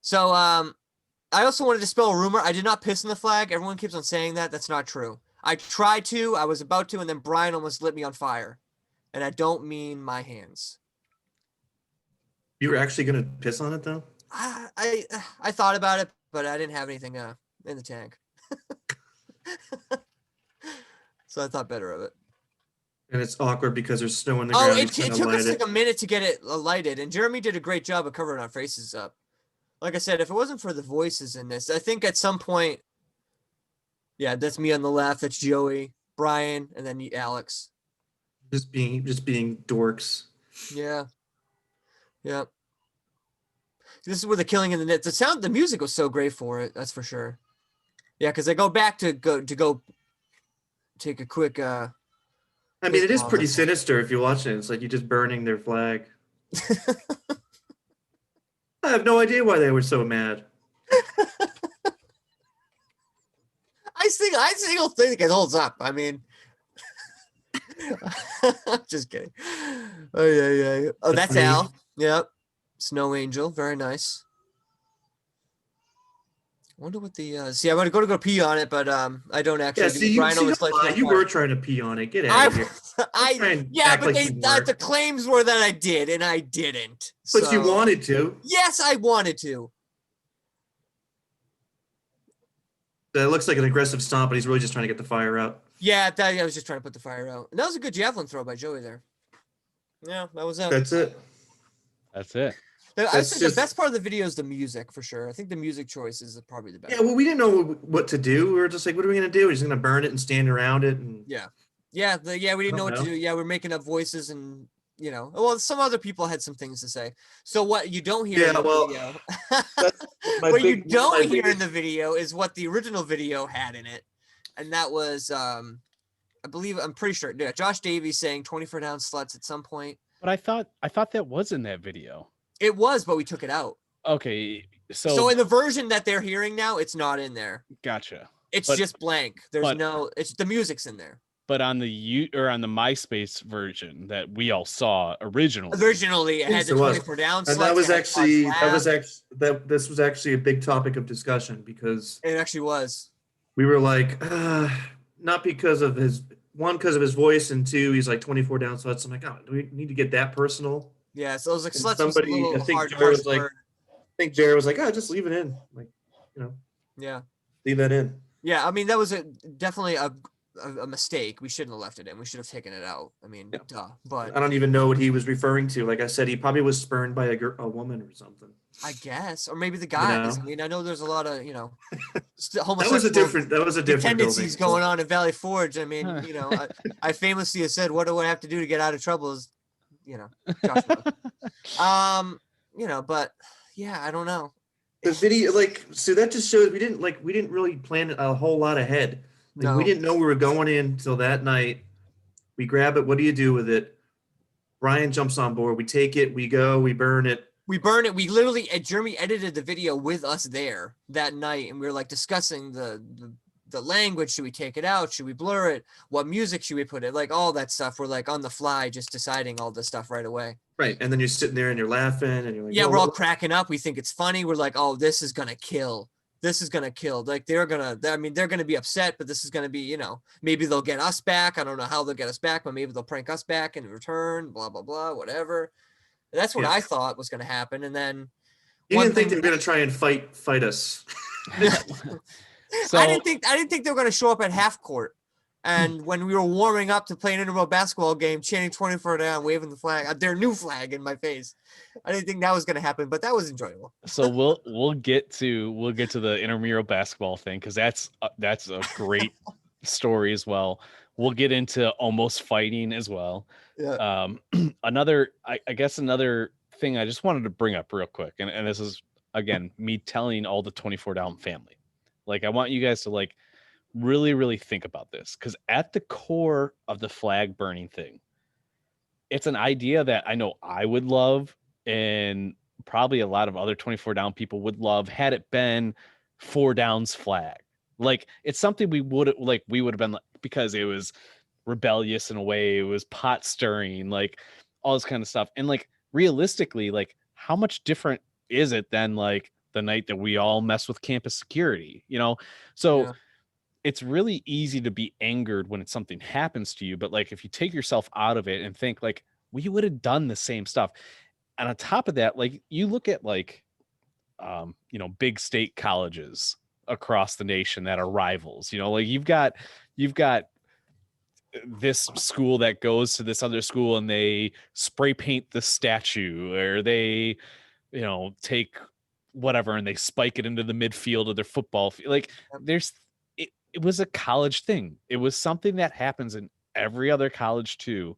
So I also wanted to spell a rumor. I did not piss in the flag. Everyone keeps on saying that. That's not true. I tried to. I was about to, and then Brian almost lit me on fire. And I don't mean my hands. You were actually gonna piss on it though? I thought about it, but I didn't have anything in the tank. So I thought better of it. And it's awkward because there's snow on the Oh, ground. it took us like a minute to get it lighted, and Jeremy did a great job of covering our faces up. Like I said, if it wasn't for the voices in this, I think at some point, yeah, that's me on the left, that's Joey, Brian, and then Alex. Just being dorks. Yeah. Yeah. This is where the killing in the net. The music was so great for it, that's for sure. Yeah, because I go back to go take a quick I mean, it is Oh, pretty that's- sinister if you watch it. It's like you're just burning their flag. I have no idea why they were so mad. I still think it holds up. I mean, just kidding. Oh yeah. Oh, that's me. Al. Yep. Snow Angel. Very nice. Wonder what the see. I'm gonna go pee on it, but I don't actually. Yeah, do. see, Brian always don't lights lie. my You fire. were trying to pee on it. Get out of here. Try and Yeah, act but like you the weren't. claims were that I did, and I didn't. But you So- wanted to. Yes, I wanted to. That looks like an aggressive stomp, but he's really just trying to get the fire out. Yeah, I was just trying to put the fire out. And that was a good javelin throw by Joey there. Yeah, that was it. That's it. That's it. I that's think just- the best part of the video is the music for sure. I think the music choice is probably the best. Yeah, well, we didn't know what to do. We were just like, what are we gonna do? We're just gonna burn it and stand around it. And Yeah, we didn't know what to know. do. Yeah, we're making up voices and well, some other people had some things to say. So what you don't hear in Yeah, the well, video, my what you big- don't my hear in biggest- the video is what the original video had in it, and that was I'm pretty sure. Yeah, Josh Davies saying 24 down sluts at some point. But I thought that was in that video. It was, but we took it out. Okay, So so in the version that they're hearing now, it's not in there. gotcha. It's But- just blank. There's but- no. It's the music's in there. But on the on the MySpace version that we all saw originally, Originally, it had Yes, the it was. 24 down. And sluts, that was it had actually Pods Lab. this was actually a big topic of discussion because It actually was. we were like, not because of his voice, and two, he's like 24 down sluts. I'm like, oh, do we need to get that personal? Yeah, so it was like And sluts was a somebody- little I think hard, Jared was harsh like- word. I think Jared was like, oh, just leave it in. Like, Yeah, leave that in. yeah. I mean, that was definitely a mistake. We shouldn't have left it in. We should have taken it out. I mean, Yeah. duh. But I don't even know what he was referring to. Like I said, he probably was spurned by a woman or something. I guess, or maybe the guys. know? I mean, I know there's a lot of That homosexual was a different tendencies building. going on in Valley Forge. I mean, I famously have said, "What do I have to do to get out of trouble?" Is Josh Wood. But yeah, I don't know. The video, like, so that just shows we didn't really plan a whole lot ahead. Like, No. we didn't know we were going in till that night. We grab it. What do you do with it? Brian jumps on board. We take it. We go. We burn it. We burn it. We literally, Jeremy edited the video with us there that night, and we were like discussing the language. Should we take it out? Should we blur it? What music should we put it? Like all that stuff. We're like on the fly, just deciding all this stuff right away. Right. And then you're sitting there and you're laughing and you're like, Yeah, "Oh, we're all what-" cracking up. We think it's funny. We're like, oh, this is gonna kill. this is gonna kill. Like they're gonna be upset, but this is gonna be, maybe they'll get us back. I don't know how they'll get us back, but maybe they'll prank us back in return. Blah blah blah, whatever. And that's what Yeah. I thought was gonna happen, and then You one didn't think they thing- were gonna try and fight us. So I didn't think they were gonna show up at half court. And when we were warming up to play an intramural basketball game, chanting 24 down, waving the flag, their new flag in my face. I didn't think that was going to happen, but that was enjoyable. so we'll get to the intramural basketball thing, because that's a great story as well. We'll get into almost fighting as well. Yeah. I guess another thing I just wanted to bring up real quick, and this is again me telling all the 24 down family, like I want you guys to like really, really think about this, because at the core of the flag burning thing, it's an idea that I know I would love, and probably a lot of other 24 down people would love, had it been 4 downs flag. Like it's something we would have been, because it was rebellious in a way, it was pot stirring, like all this kind of stuff. And like realistically, like how much different is it than like the night that we all mess with campus security, So Yeah. it's really easy to be angered when something happens to you. But like, if you take yourself out of it and think like, we would have done the same stuff. And on top of that, like you look at like, big state colleges across the nation that are rivals, like you've got this school that goes to this other school and they spray paint the statue, or they, take whatever and they spike it into the midfield of their football field. Like it was a college thing. It was something that happens in every other college too.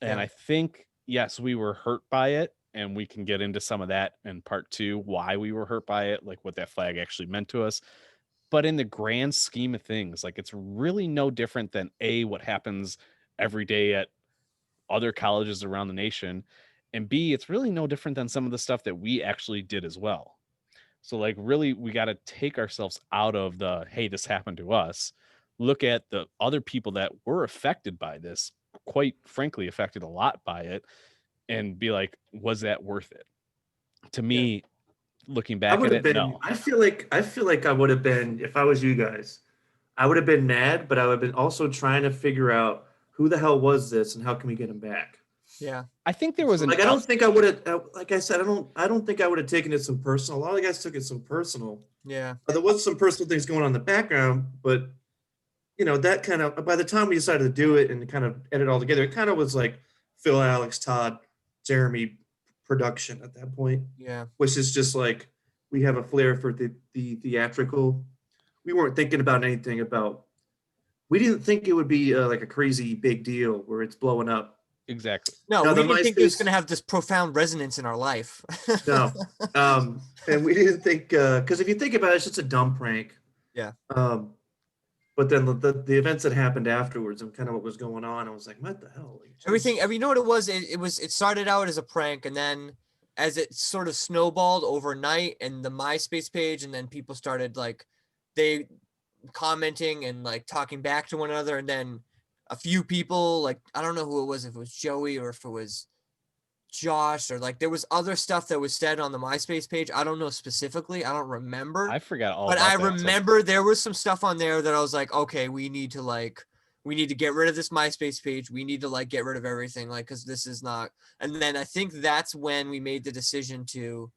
And Yeah. I think, yes, we were hurt by it, and we can get into some of that in part 2, why we were hurt by it, like what that flag actually meant to us. But in the grand scheme of things, like it's really no different than what happens every day at other colleges around the nation, and B, it's really no different than some of the stuff that we actually did as well. So like really we got to take ourselves out of the, hey, this happened to us, look at the other people that were affected by this, quite frankly affected a lot by it, and be like, was that worth it? To me, looking I back would at have it, been. no. I feel like I would have been, if I was you guys. I would have been mad, but I would have been also trying to figure out who the hell was this and how can we get him back. Yeah. I think there was an Like I don't think I would have. Like I said, I don't think I would have taken it so personal. A lot of the guys took it so personal. Yeah. There was some personal things going on in the background, but that kind of, by the time we decided to do it and kind of edit it all together, it kind of was like Phil, Alex, Todd, Jeremy production at that point, Yeah. which is just like we have a flair for the theatrical. We weren't thinking about anything about. We didn't think it would be like a crazy big deal where it's blowing up. exactly. No, Now, we the didn't think it was MySpace- going to have this profound resonance in our life. No, and we didn't think, because if you think about it, it's just a dumb prank. Yeah. But then the events that happened afterwards and kind of what was going on, I was like, what the hell? Like, Everything, you know what it was? It started out as a prank, and then as it sort of snowballed overnight, and the MySpace page, and then people started like they commenting and like talking back to one another, and then a few people, like I don't know who it was, if it was Joey or if it was Josh, or like there was other stuff that was said on the MySpace page. I don't know specifically. I don't remember. I forgot all But about I that, so- remember there was some stuff on there that I was like, okay, we need to get rid of this MySpace page. We need to like get rid of everything, like, because this is not. And then I think that's when we made the decision to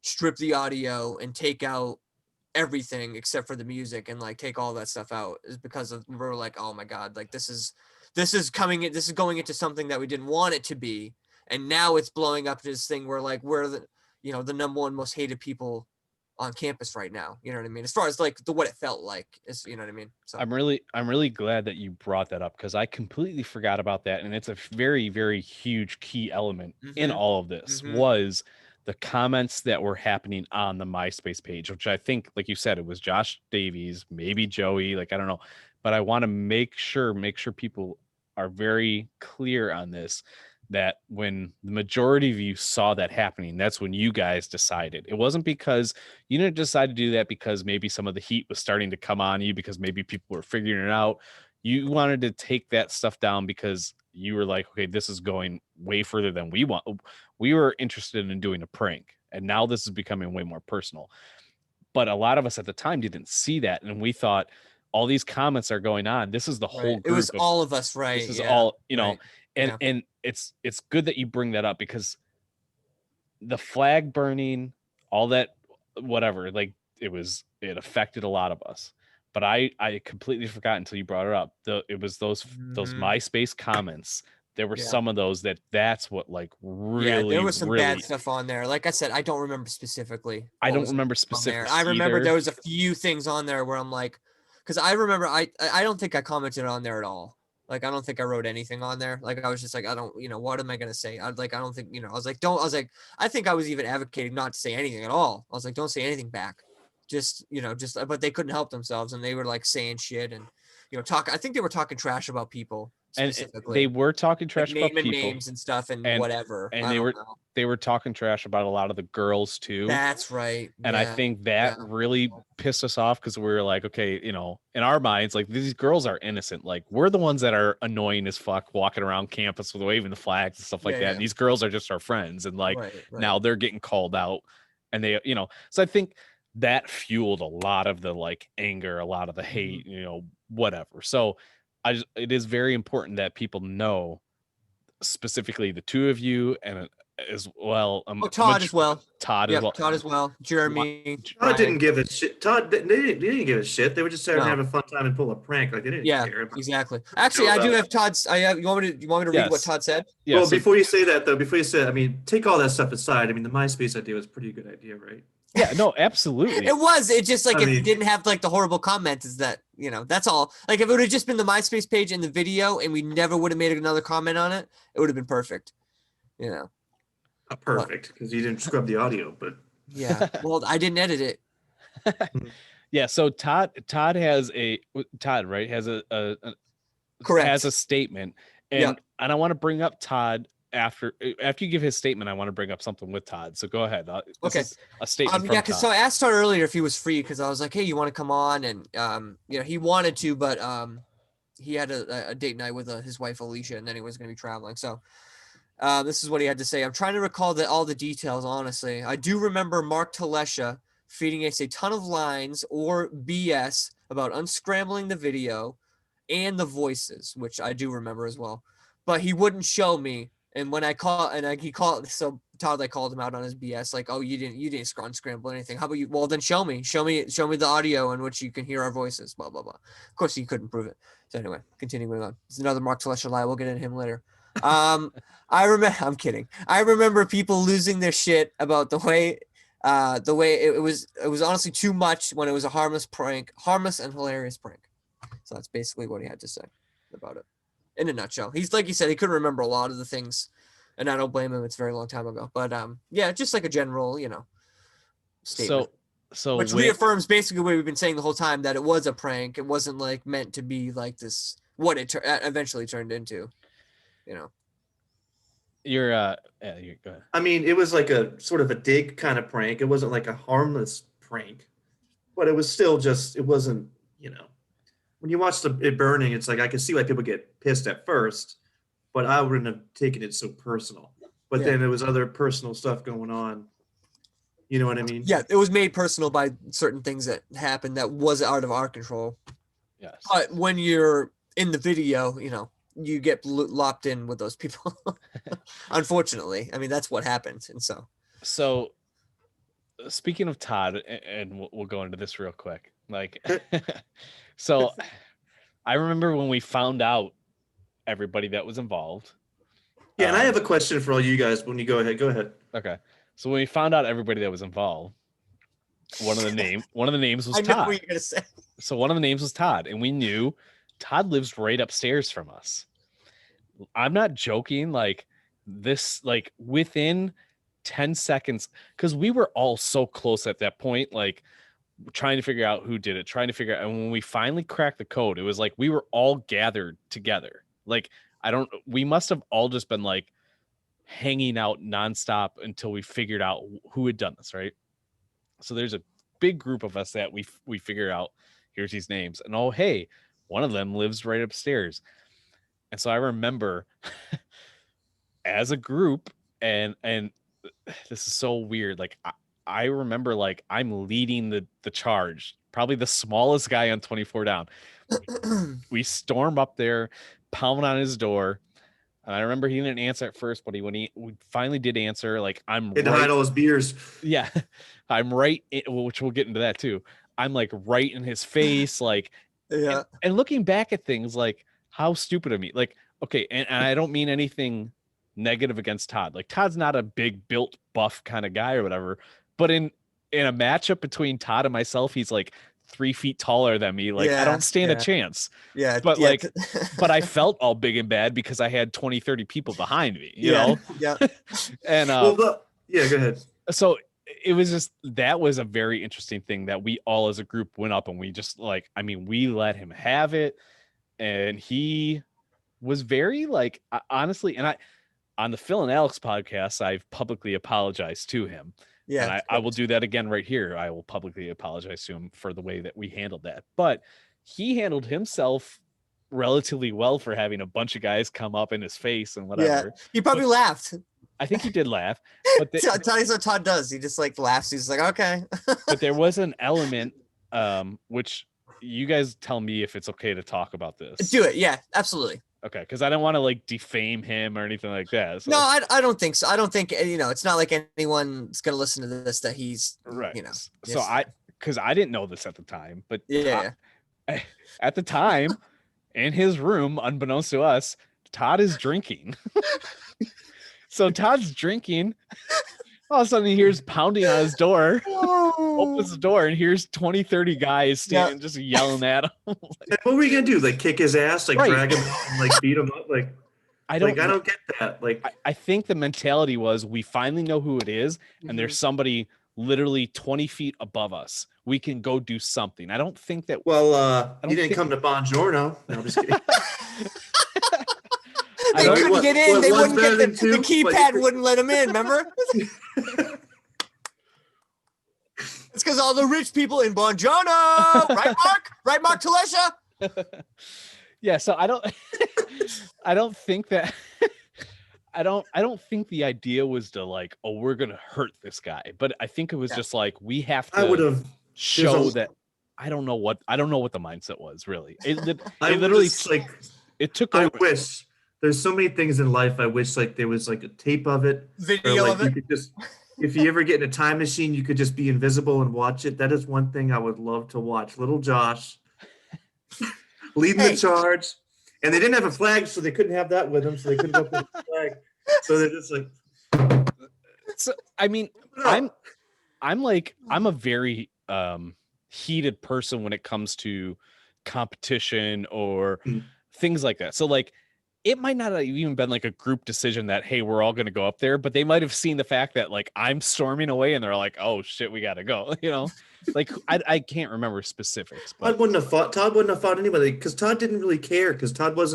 strip the audio and take out everything except for the music, and like take all that stuff out, is because of, we were like, oh my God, like this is going into something that we didn't want it to be. And now it's blowing up to this thing where like we're the number one most hated people on campus right now. You know what I mean? As far as like what it felt like, is, you know what I mean? So I'm really glad that you brought that up, because I completely forgot about that, and it's a very, very huge key element in Mhm. all of this, Mhm. was the comments that were happening on the MySpace page, which I think, like you said, it was Josh Davies, maybe Joey, like I don't know, but I want to make sure people are very clear on this, that when the majority of you saw that happening, that's when you guys decided. It wasn't because you didn't decide to do that because maybe some of the heat was starting to come on you, because maybe people were figuring it out. You wanted to take that stuff down because you were like, okay, this is going way further than we want. We were interested in doing a prank, and now this is becoming way more personal. but a lot of us at the time didn't see that, and we thought all these comments are going on. This is the whole Right. group. It was all of us, right? This is Yeah. all, you know, Right. and Yeah. and it's good that you bring that up, because the flag burning, all that, whatever, like it affected a lot of us. But I completely forgot until you brought it up. It was those Mhm. MySpace comments. There were Yeah. some of those that's what like Yeah, really, there was some really. bad stuff on there. Like I said, I don't remember specifically. I what don't was remember on there. specifics I remember either. there was a few things on there where I'm like, because I remember I don't think I commented on there at all. Like I don't think I wrote anything on there. Like I was just like, I don't, what am I gonna say? I don't think, I was like, don't. I was like, I think I was even advocating not to say anything at all. I was like, don't say anything back. Just, but they couldn't help themselves and they were like saying shit and, I think they were talking trash about people And specifically. they were talking like trash about naming people, names and stuff and and whatever. and I they don't were know. they were talking trash about a lot of the girls too. That's right. And I Yeah. think that really pissed us off, because we were like, okay, in our minds, like, these girls are innocent. Like, we're the ones that are annoying as fuck walking around campus with waving the flags and stuff like Yeah, that. yeah. And these girls are just our friends. And like, Right, right. now they're getting called out, and they, so I think that fueled a lot of the like anger, a lot of the hate, whatever. So it is very important that people know, specifically the two of you, and as well, Todd as well. Todd Yeah, as well. Todd as well. Jeremy. Todd didn't give a shit. Todd, they didn't give a shit. They were just trying to No. have a fun time and pull a prank. Like they didn't Yeah, care. exactly. Actually, I do have Todd's. You want me to read what Yes. Todd said? Yeah. Well, so- before you say that though, I mean, take all that stuff aside. I mean, the MySpace idea was a pretty good idea, right? Yeah, no, absolutely. It was. It just like I it mean- didn't have like the horrible comments. Is that that's all. Like if it would have just been the MySpace page and the video, and we never would have made another comment on it, it would have been perfect. Not perfect because you didn't scrub the audio, but Yeah. Well, I didn't edit it. Yeah, so Todd has right, has a Correct. has a statement, and I want to bring up Todd after you give his statement. I want to bring up something with Todd. So go ahead. This Okay. is a statement from Yeah, because Todd. so I asked Todd earlier if he was free because I was like, hey, you want to come on? And he wanted to, but he had a date night with his wife Alicia, and then he was going to be traveling. So this is what he had to say. I'm trying to recall all the details. Honestly, I do remember Mark Talesha feeding us a ton of lines or BS about unscrambling the video and the voices, which I do remember as well. But he wouldn't show me. And when I called, he called, so Todd called him out on his BS, like, oh, you didn't unscramble anything. How about you? Well, then show me the audio in which you can hear our voices. Blah blah blah. Of course, he couldn't prove it. So anyway, continuing on. It's another Mark Talesha lie. We'll get into him later. I'm kidding. I remember people losing their shit about the way it was honestly too much when it was a harmless and hilarious prank. So that's basically what he had to say about it in a nutshell. He's like he said, he couldn't remember a lot of the things, and I don't blame him. It's a very long time ago, but yeah, just like a general, statement. So which reaffirms basically what we've been saying the whole time, that it was a prank. It wasn't like meant to be like this, what it eventually turned into, You're go ahead. I mean, it was like a sort of a dig kind of prank. It wasn't like a harmless prank, but it was still just, it wasn't, when you watch it burning, it's like, I can see why people get pissed at first, but I wouldn't have taken it so personal. But then there was other personal stuff going on. You know what I mean? Yeah, it was made personal by certain things that happened that was out of our control. Yes. But when you're in the video, you get lopped in with those people. Unfortunately, I mean, that's what happens. And so speaking of Todd, and we'll go into this real quick. Like, so I remember when we found out everybody that was involved. Yeah, and I have a question for all you guys when you go ahead. Go ahead. Okay. So when we found out everybody that was involved, one of the names was I Todd. know what you're gonna say. So one of the names was Todd, and we knew Todd lives right upstairs from us. I'm not joking. Like this, like within 10 seconds, because we were all so close at that point, like trying to figure out who did it, and when we finally cracked the code, it was like we were all gathered together. Like, we must have all just been like hanging out nonstop until we figured out who had done this, right? So there's a big group of us that we figure out, here's these names, and oh, hey, one of them lives right upstairs. And so I remember as a group, and this is so weird, like I remember like I'm leading the charge, probably the smallest guy on 24 down. We storm up there, pound on his door. And I remember he didn't answer at first, but we finally did answer. Like I'm Had to hide all his beers. yeah, I'm right, which we'll get into that too. I'm like right in his face, like, Yeah. and looking back at things, like how stupid of me. Like, okay, and I don't mean anything negative against Todd. Like Todd's not a big built buff kind of guy or whatever, but in a matchup between Todd and myself, he's like 3 feet taller than me. Like I don't stand a chance. Yeah. But yeah. like, but I felt all big and bad because I had 20, 30 people behind me, you know? Yeah. And yeah, go ahead. so it was just, that was a very interesting thing that we all as a group went up and we just like, I mean, we let him have it. And he was very like, honestly, and on the Phil and Alex podcast, I've publicly apologized to him. Yeah. And I will do that again right here. I will publicly apologize to him for the way that we handled that. But he handled himself relatively well for having a bunch of guys come up in his face and whatever. Yeah. He probably laughed. I think he did laugh. But That's what Todd does. He just like laughs. He's like, okay. but there was an element, which you guys tell me if it's okay to talk about this. Do it. Yeah, absolutely. Okay, because I don't want to like defame him or anything like that. So. No, I don't think so. I don't think, it's not like anyone's going to listen to this that he's, right. So yes. because I didn't know this at the time, but yeah. At the time in his room, unbeknownst to us, Todd is drinking. So Todd's drinking. All of a sudden he hears pounding on his door, opens the door and hears 20, 30 guys standing just yelling at him. Like, what were you going to do? Like kick his ass, like drag him out and like beat him up? Like, I don't get that. Like, I think the mentality was we finally know who it is and there's somebody literally 20 feet above us. We can go do something. I don't think that. Well, he didn't come to Bongiorno. No, I'm just kidding. They couldn't get in. They wouldn't get the keypad wouldn't let them in. Remember? It's because all the rich people in Bongiorno, right, Mark? Right, Mark Talesha? Yeah. So I don't think that. I don't think the idea was to like, oh, we're gonna hurt this guy, but I think it was just like we have to. I would have show that. I don't know what the mindset was really. It literally like it took. I wish. There's so many things in life. I wish like there was like a tape of it, video like of it. You could just, if you ever get in a time machine, you could just be invisible and watch it. That is one thing I would love to watch. Little Josh leading the charge, and they didn't have a flag, so they couldn't have that with them. So they couldn't go with the flag. So they're just like. So I mean, I'm a very heated person when it comes to competition or things like that. So like. It might not have even been like a group decision that, hey, we're all going to go up there, but they might have seen the fact that like I'm storming away and they're like, oh shit, we got to go. Like I can't remember specifics. But Todd wouldn't have fought anybody because Todd didn't really care because Todd was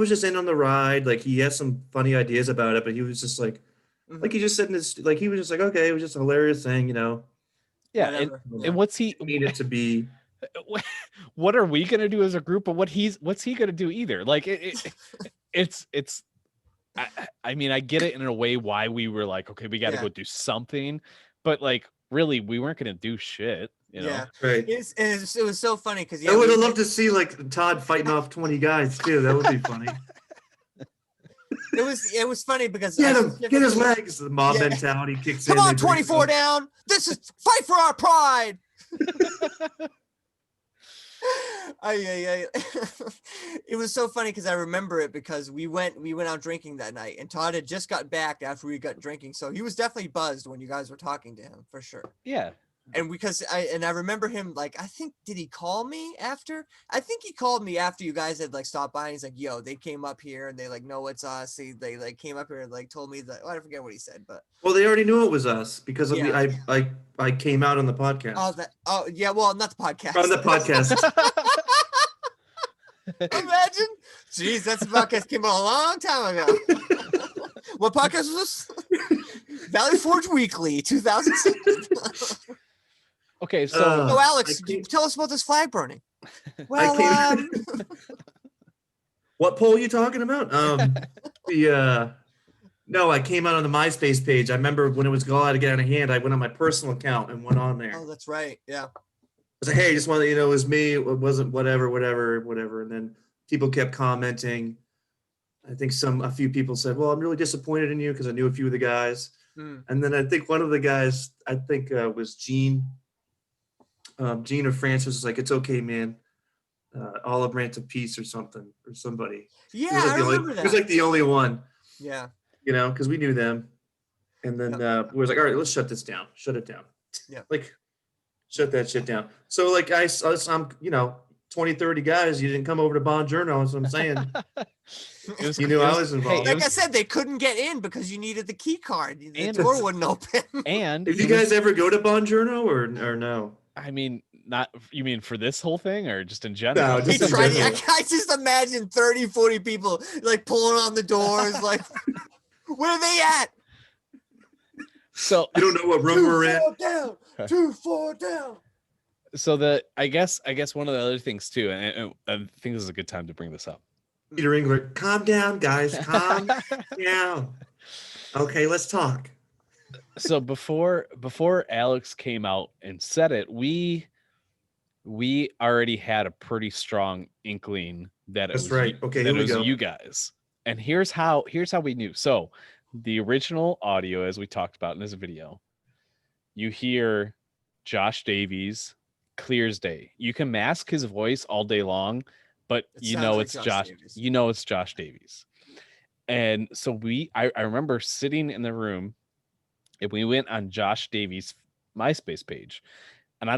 just in on the ride. Like he has some funny ideas about it, but he was just like he just said in his, like, he was just like, okay, it was just a hilarious thing, Yeah. And what's he need it to be? What are we gonna do as a group? But what's he gonna do either? Like it's I mean, I get it in a way why we were like, okay, we got to go do something, but like really, we weren't gonna do shit. Yeah, right. It was so funny because I would have loved to see like Todd fighting off 20 guys too. That would be funny. It was funny because get his legs. The mob mentality kicks in. Come on, 24 down. This is fight for our pride. It was so funny because I remember it because we went out drinking that night and Todd had just got back after we got drinking, so he was definitely buzzed when you guys were talking to him for sure. Yeah. And because I remember him, like, I think, did he call me after? I think he called me after you guys had like stopped by. And he's like, yo, they came up here and they like know it's us. They like came up here and like told me that. I forget what he said, but well, they already knew it was us because of I came out on the podcast. Oh yeah, well, not the podcast. On the podcast. Imagine, jeez, that's the podcast came out a long time ago. What podcast was this? Valley Forge Weekly, 2006. Okay, so Alex, tell us about this flag burning. Well, what poll are you talking about? No, I came out on the MySpace page. I remember when it was all out to get out of hand. I went on my personal account and went on there. Oh, that's right. Yeah. I was like, hey, just want to let you know it was me. It wasn't whatever. And then people kept commenting. I think a few people said, well, I'm really disappointed in you because I knew a few of the guys. Mm. And then I think one of the guys, was Gene. Gene or Francis was like, it's okay, man. Olive Branch of Peace or something, or somebody. Yeah, He was like I the remember only, that. He was like the only one, Yeah. because we knew them. And then we was like, all right, let's shut this down. Shut it down. Yeah. Like, shut that shit down. So like I'm 20, 30 guys, you didn't come over to Bonjourno, that's what I'm saying. You knew I was involved. Like I said, they couldn't get in because you needed the key card. The And- door wouldn't open. And Did you guys ever go to Bonjourno or no? I mean, not you mean for this whole thing or just in general? No, He just in tried. general. I just imagine 30, 40 people like pulling on the doors, like, where are they at? So You don't know what room we're at. 2 4 down. 2 4 down. so I guess one of the other things too, and I think this is a good time to bring this up. Peter Engler, calm down, guys. Calm down. Okay, let's talk. So before Alex came out and said it, we already had a pretty strong inkling that it That's was right. Okay, that here it we was go. you guys. And here's how we knew. So the original audio, as we talked about in this video, you hear Josh Davies clear as day. You can mask his voice all day long, but It you sounds know like it's Josh Josh. Davies. You know it's Josh Davies. And so I remember sitting in the room and we went on Josh Davies' MySpace page. And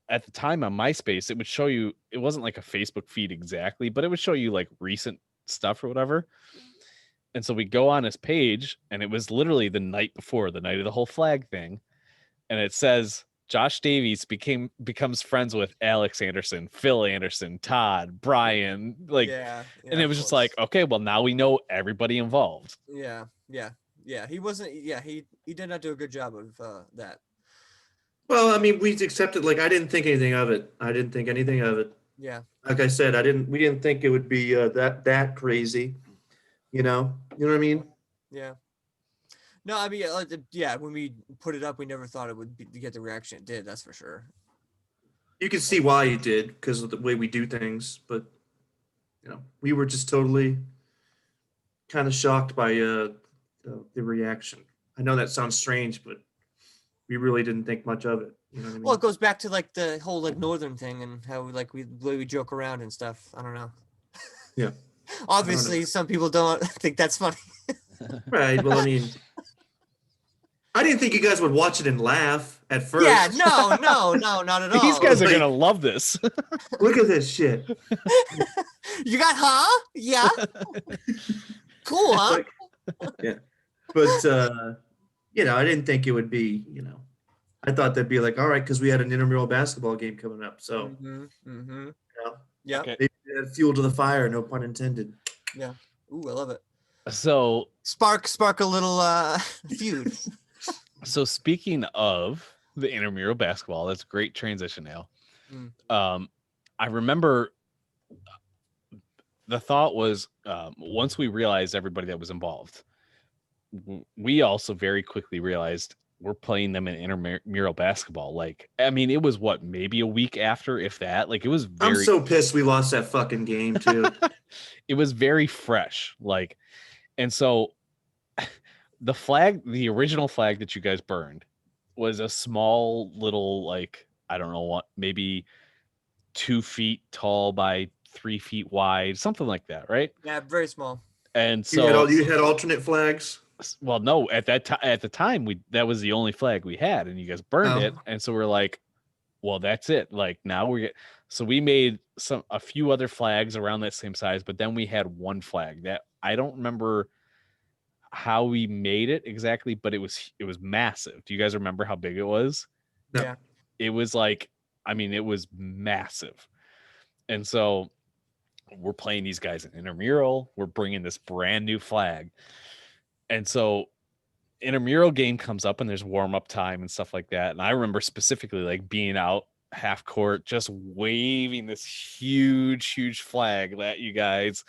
at the time on MySpace, it would show you, it wasn't like a Facebook feed exactly, but it would show you like recent stuff or whatever. And so we go on his page, and it was literally the night before, the night of the whole flag thing. And it says Josh Davies becomes friends with Alex Anderson, Phil Anderson, Todd, Brian, like, yeah, and it was just like, okay, well, now we know everybody involved. yeah. He wasn't. Yeah, he did not do a good job of that. Well, I mean, we accepted. Like, I didn't think anything of it. Yeah. Like I said, we didn't think it would be that crazy. You know what I mean? Yeah. No, I mean, yeah. When we put it up, we never thought it would get the reaction it did. That's for sure. You can see why it did because of the way we do things, but we were just totally kind of shocked by the reaction. I know that sounds strange, but we really didn't think much of it. You know what I mean? Well, it goes back to like the whole like northern thing and how like the way we joke around and stuff. I don't know. Yeah. Obviously, some people don't think that's funny. Right. Well, I mean, I didn't think you guys would watch it and laugh at first. Yeah. No, not at all. These guys are Like- gonna love this. Look at this shit. You got Yeah. Cool, huh? Yeah. But I didn't think it would be. I thought that'd be like, all right, because we had an intramural basketball game coming up, so Mm-hmm. Yeah. Yeah. Okay. maybe add fuel to the fire. No pun intended. Ooh, I love it. So Spark a little feud. speaking of the intramural basketball, that's a great transition now. I remember the thought was once we realized everybody that was involved, we also very quickly realized we're playing them in intramural basketball. Like, I mean, it was maybe a week after, if that. Like, it was I'm very so pissed we lost that fucking game too. it was very fresh. Like, and so the original flag that you guys burned was a small little, like, I don't know what, maybe 2 feet tall by 3 feet wide, something like that, right? Yeah, very small. And so you had alternate flags. well, no, at the time that was the only flag we had, and you guys burned it, and so we're like, well, that's it. Like, now so we made a few other flags around that same size, but then we had one flag that I don't remember how we made it exactly, but it was massive. Do you guys remember how big it was? No. Yeah. It was like, I mean, it was massive. And so we're playing these guys in intramural. We're bringing this brand new flag. And so intramural game comes up and there's warm up time and stuff like that. And I remember specifically like being out half court, just waving this huge flag at you guys.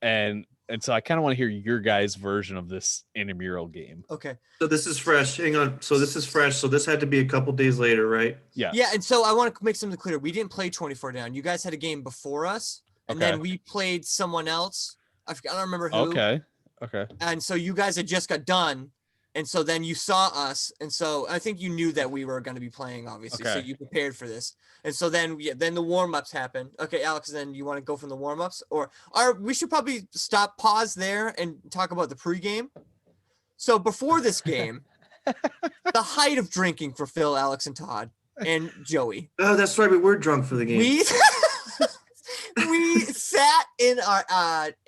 and so I kind of want to hear your guys' version of this intramural game. Okay. So this is fresh. Hang on. So this is fresh. So this had to be a couple days later, right? Yeah. Yeah, and so I want to make something clear. We didn't play 24 down. You guys had a game before us, and Okay. then we played someone else. I don't remember who. Okay. And so you guys had just got done, and so then you saw us, and so I think you knew that we were going to be playing, obviously. So Okay. you prepared for this, and so then then the warm ups happened. Okay, Alex, then you want to go from the warm ups, or we should probably pause there, and talk about the pregame. So before this game, the height of drinking for Phil, Alex, and Todd, and Joey. Oh, that's right. We were drunk for the game. We sat in our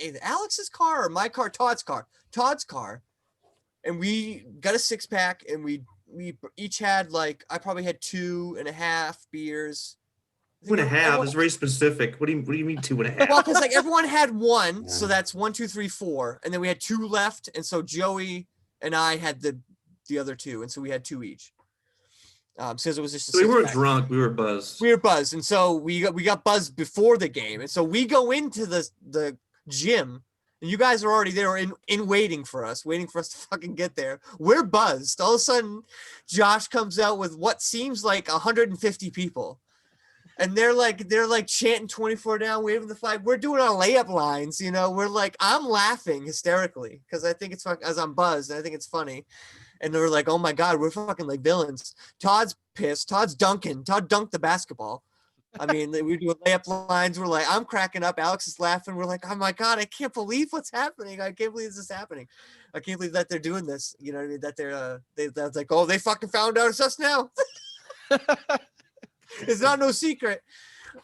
either Alex's car or my car, Todd's car, and we got a 6-pack, and we each had like, I probably had 2.5 beers. 2.5 is very specific. What do you mean 2.5? Well, because like everyone had one, so that's 1, 2, 3, 4, and then we had 2 left, and so Joey and I had the other 2, and so we had 2 each. Since it was just So we weren't 6-pack. drunk. We were buzzed. We were buzzed, and so we got buzzed before the game, and so we go into the gym, and you guys are already there in waiting for us to fucking get there. We're buzzed. All of a sudden, Josh comes out with what seems like 150 people, and they're like chanting 24 down, waving the flag. We're doing our layup lines, you know. We're like, I'm laughing hysterically because I think it's fun, as I'm buzzed, and I think it's funny. And they're like, oh my God, we're fucking like villains. Todd's pissed. Todd's dunking. Todd dunked the basketball. I mean, we do layup lines. We're like, I'm cracking up. Alex is laughing. We're like, oh my God, I can't believe what's happening. I can't believe this is happening. I can't believe that they're doing this. You know what I mean? That that's like, oh, they fucking found out it's us now. It's not no secret.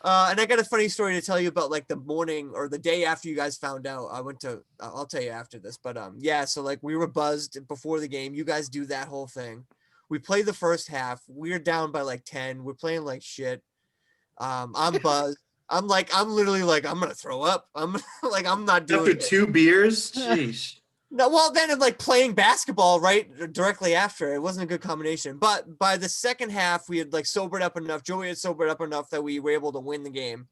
And I got a funny story to tell you about like the morning or the day after you guys found out. I'll tell you after this, but yeah, so like we were buzzed before the game. You guys do that whole thing. We played the first half. We're down by like 10. We're playing like shit. I'm buzzed. I'm literally like, I'm gonna throw up. I'm like, I'm not doing After it. 2 beers? Sheesh. No, well, then like playing basketball right directly after, it wasn't a good combination. But by the second half, we had like sobered up enough. Joey had sobered up enough that we were able to win the game.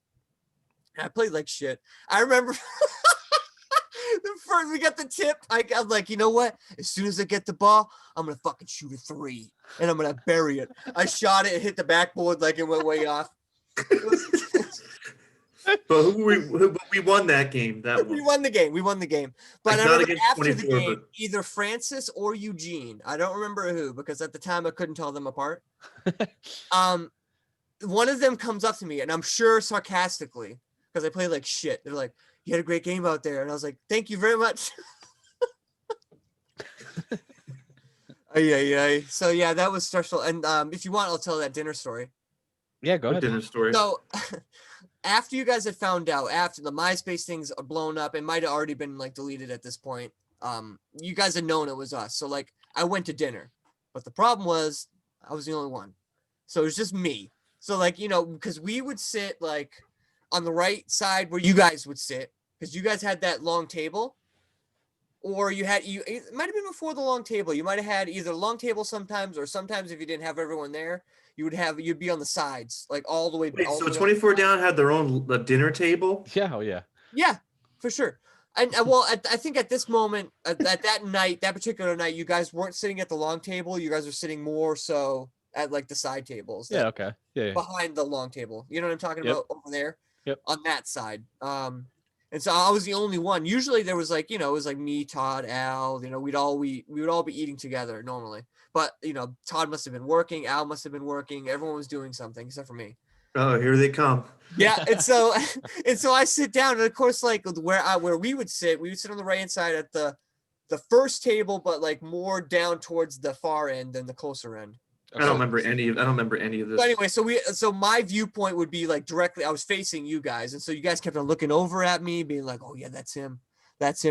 And I played like shit. I remember the first we got the tip. I'm like, you know what? As soon as I get the ball, I'm gonna fucking shoot a 3 and I'm gonna bury it. I shot it, hit the backboard like it went way off. But we won that game. We won the game. But Like, I not remember against after the 24, game, but- either Francis or Eugene, I don't remember who, because at the time I couldn't tell them apart. One of them comes up to me, and I'm sure sarcastically, because I play like shit. They're like, "You had a great game out there," and I was like, "Thank you very much." Yeah. So yeah, that was stressful. And if you want, I'll tell that dinner story. Yeah, go ahead. Dinner story. So after you guys had found out, after the MySpace things are blown up, it might have already been like deleted at this point. You guys had known it was us. So like I went to dinner, but the problem was I was the only one. So it was just me. So like, you know, because we would sit like on the right side where you guys would sit, because you guys had that long table. Or it might have been before the long table. You might have had either long table sometimes, or sometimes if you didn't have everyone there, you'd be on the sides, like all the way. Wait, all so the way 24 down had their own dinner table? Yeah, oh yeah. Yeah, for sure. And well, I think at this moment, at that particular night, you guys weren't sitting at the long table. You guys were sitting more so at like the side tables. Yeah, okay. Yeah. Behind the long table. You know what I'm talking Yep. about over there? Yep. On that side. And so I was the only one. Usually there was like, you know, it was like me, Todd, Al, you know, we would all be eating together normally. But, you know, Todd must have been working, Al must have been working, everyone was doing something except for me. Oh, here they come. Yeah, and so I sit down, and of course, like where we would sit on the right hand side at the first table, but like more down towards the far end than the closer end. I don't remember any of this. But anyway, so my viewpoint would be like directly, I was facing you guys, and so you guys kept on looking over at me, being like, "Oh yeah, that's him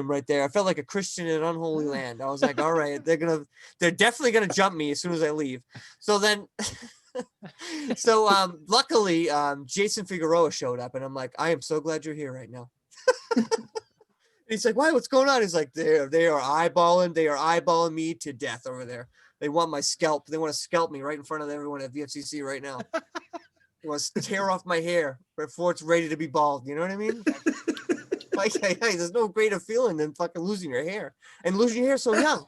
right there." I felt like a Christian in an unholy land. I was like, "All right, they're definitely gonna jump me as soon as I leave." So then, luckily, Jason Figueroa showed up, and I'm like, "I am so glad you're here right now." He's like, "Why? What's going on?" He's like, they are eyeballing me to death over there. They want my scalp. They want to scalp me right in front of everyone at VFCC right now. They want to tear off my hair before it's ready to be bald. You know what I mean? Like, hey, there's no greater feeling than fucking losing your hair and losing your hair so young.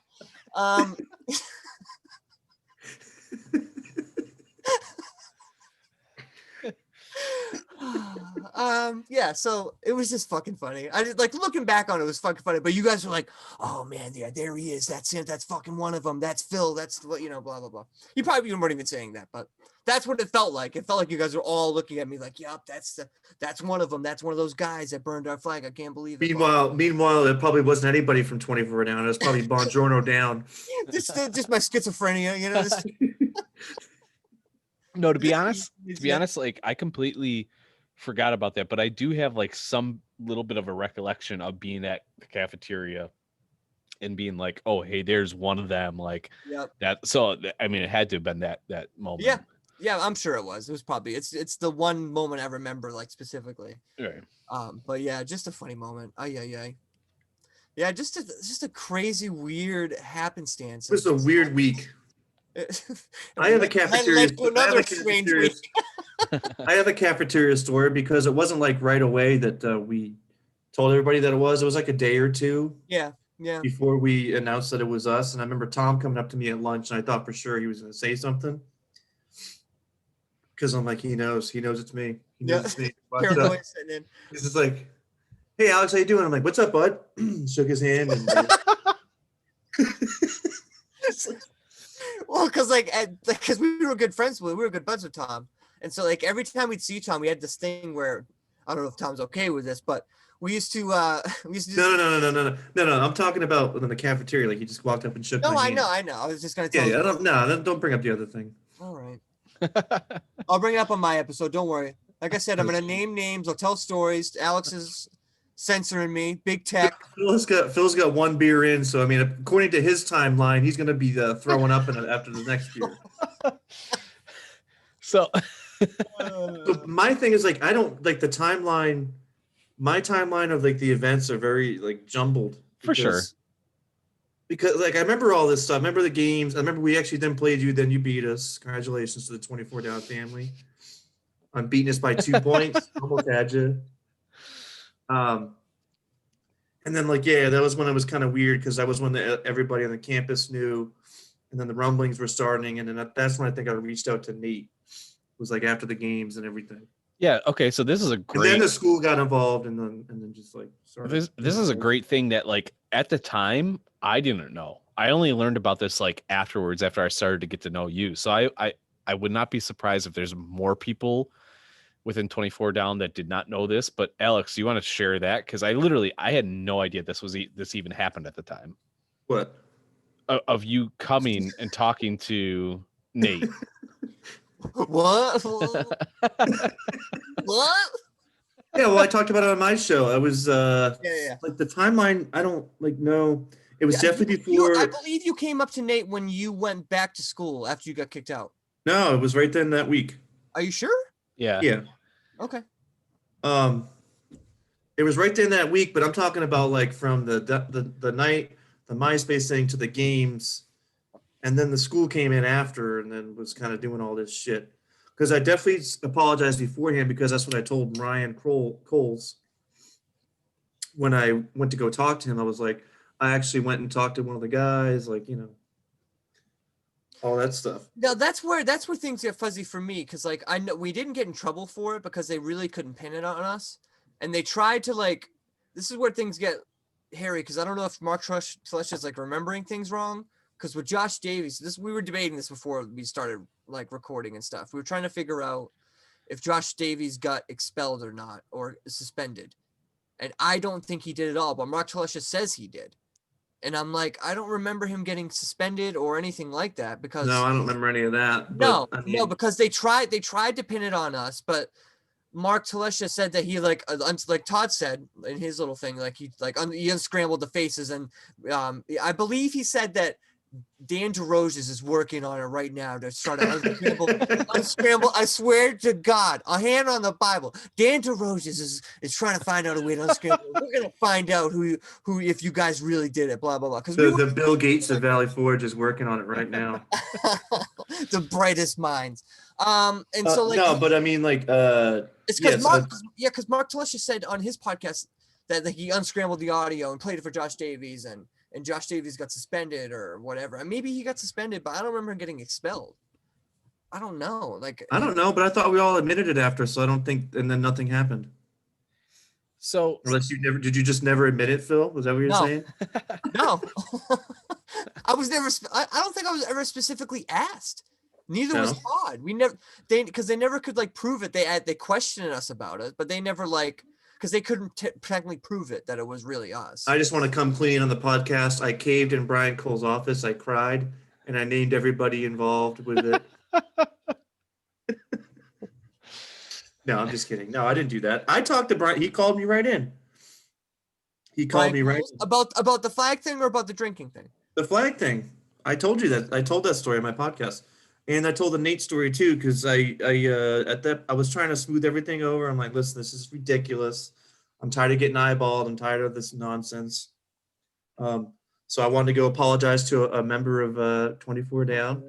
Yeah, so it was just fucking funny. I just like looking back on it, was fucking funny. But you guys were like, "Oh man, yeah, there he is. That's him. That's fucking one of them. That's Phil. That's what blah blah blah." You probably weren't even saying that, but that's what it felt like. It felt like you guys were all looking at me like, "Yup, that's one of them. That's one of those guys that burned our flag. I can't believe it." Meanwhile, it probably wasn't anybody from 24 down. It was probably Bongiorno down. just my schizophrenia, No, to be honest, like I completely forgot about that, but I do have like some little bit of a recollection of being at the cafeteria and being like, "Oh, hey, there's one of them." Like that. So I mean, it had to have been that moment. Yeah, I'm sure it was. It was probably it's the one moment I remember like specifically. Right. But yeah, just a funny moment. Yeah, just a crazy, weird happenstance. It was a weird week. I have a cafeteria. I have a cafeteria story because it wasn't like right away that we told everybody that it was. It was like a day or two. Yeah. Before we announced that it was us, and I remember Tom coming up to me at lunch, and I thought for sure he was going to say something because I'm like, he knows it's me. He knows it's me. But, he's just like, "Hey, Alex, how you doing?" I'm like, "What's up, bud?" Shook his hand. And, well, because we were good friends with, we were good buds with Tom, and so like every time we'd see Tom, we had this thing where I don't know if Tom's okay with this, but we used to No. I'm talking about in the cafeteria. Like he just walked up and shook. No, my hand. I know. I was just gonna tell. Yeah, don't bring up the other thing. All right. I'll bring it up on my episode. Don't worry. Like I said, I'm gonna name names. I'll tell stories. Alex is censoring me. Big tech. Phil's got one beer in, so I mean, according to his timeline, he's gonna be throwing up after the next beer. So my thing is like I don't like the timeline. My timeline of like the events are very like jumbled. For sure. Because like I remember all this stuff. I remember the games. I remember we actually then played you. Then you beat us. Congratulations to the 24 down family. I'm beating us by 2 points. Almost had you. And then like that was when it was kind of weird because that was when everybody on the campus knew, and then the rumblings were starting, and then that's when I think I reached out to Nate. It was like after the games and everything. Yeah. Okay. So this is a great. And then the school got involved, and then just like started. This is a great thing that like at the time I didn't know. I only learned about this like afterwards after I started to get to know you. So I would not be surprised if there's more people within 24 down that did not know this. But Alex, do you want to share that? Because I had no idea this even happened at the time. What? Of you coming and talking to Nate. What? What? Yeah, well, I talked about it on my show. I was like the timeline. I don't like know. It was definitely before. I believe you came up to Nate when you went back to school after you got kicked out. No, it was right then that week. Are you sure? Yeah. Yeah. Okay. It was right then that week, but I'm talking about like from the night, the MySpace thing to the games, and then the school came in after, and then was kind of doing all this shit. Because I definitely apologized beforehand because that's what I told Ryan Coles when I went to go talk to him. I was like, I actually went and talked to one of the guys, like, all that stuff. No, that's where things get fuzzy for me, because like I know we didn't get in trouble for it because they really couldn't pin it on us, and they tried to like. This is where things get hairy because I don't know if Mark Flesh is like remembering things wrong. Because with Josh Davies, we were debating this before we started like recording and stuff. We were trying to figure out if Josh Davies got expelled or not, or suspended. And I don't think he did at all, but Mark Flesh says he did. And I'm like, I don't remember him getting suspended or anything like that because no, I don't remember any of that. No, because they tried to pin it on us, but Mark Talesha said that he like Todd said in his little thing, like he unscrambled the faces, and I believe he said that Dan DeRozes is working on it right now to try to unscramble. I swear to God, a hand on the Bible. Dan DeRozes is trying to find out a way to unscramble. We're gonna find out who if you guys really did it. Blah blah blah. Because the Bill Gates of Valley Forge is working on it right now. The brightest minds. And so like no, but I mean like it's because Mark Talesha said on his podcast that like, he unscrambled the audio and played it for Josh Davies, and Josh Davies got suspended or whatever. And maybe he got suspended, but I don't remember him getting expelled. I don't know. Like I don't know, but I thought we all admitted it after, so I don't think, and then nothing happened. So Unless did you just never admit it, Phil? Was that what you're No. saying? No, I was never. I don't think I was ever specifically asked. Neither was No? Todd. Because they never could like prove it. They questioned us about it, but they never like because they couldn't technically prove it that it was really us. I just want to come clean on the podcast. I caved in Brian Cole's office. I cried, and I named everybody involved with it. No, I'm just kidding. No, I didn't do that. I talked to Brian. He called me right in. He called me right in. About the flag thing or about the drinking thing. The flag thing. I told you that. I told that story on my podcast, and I told the Nate story too because I was trying to smooth everything over. I'm like, listen, this is ridiculous. I'm tired of getting eyeballed. I'm tired of this nonsense. So I wanted to go apologize to a member of 24 Down,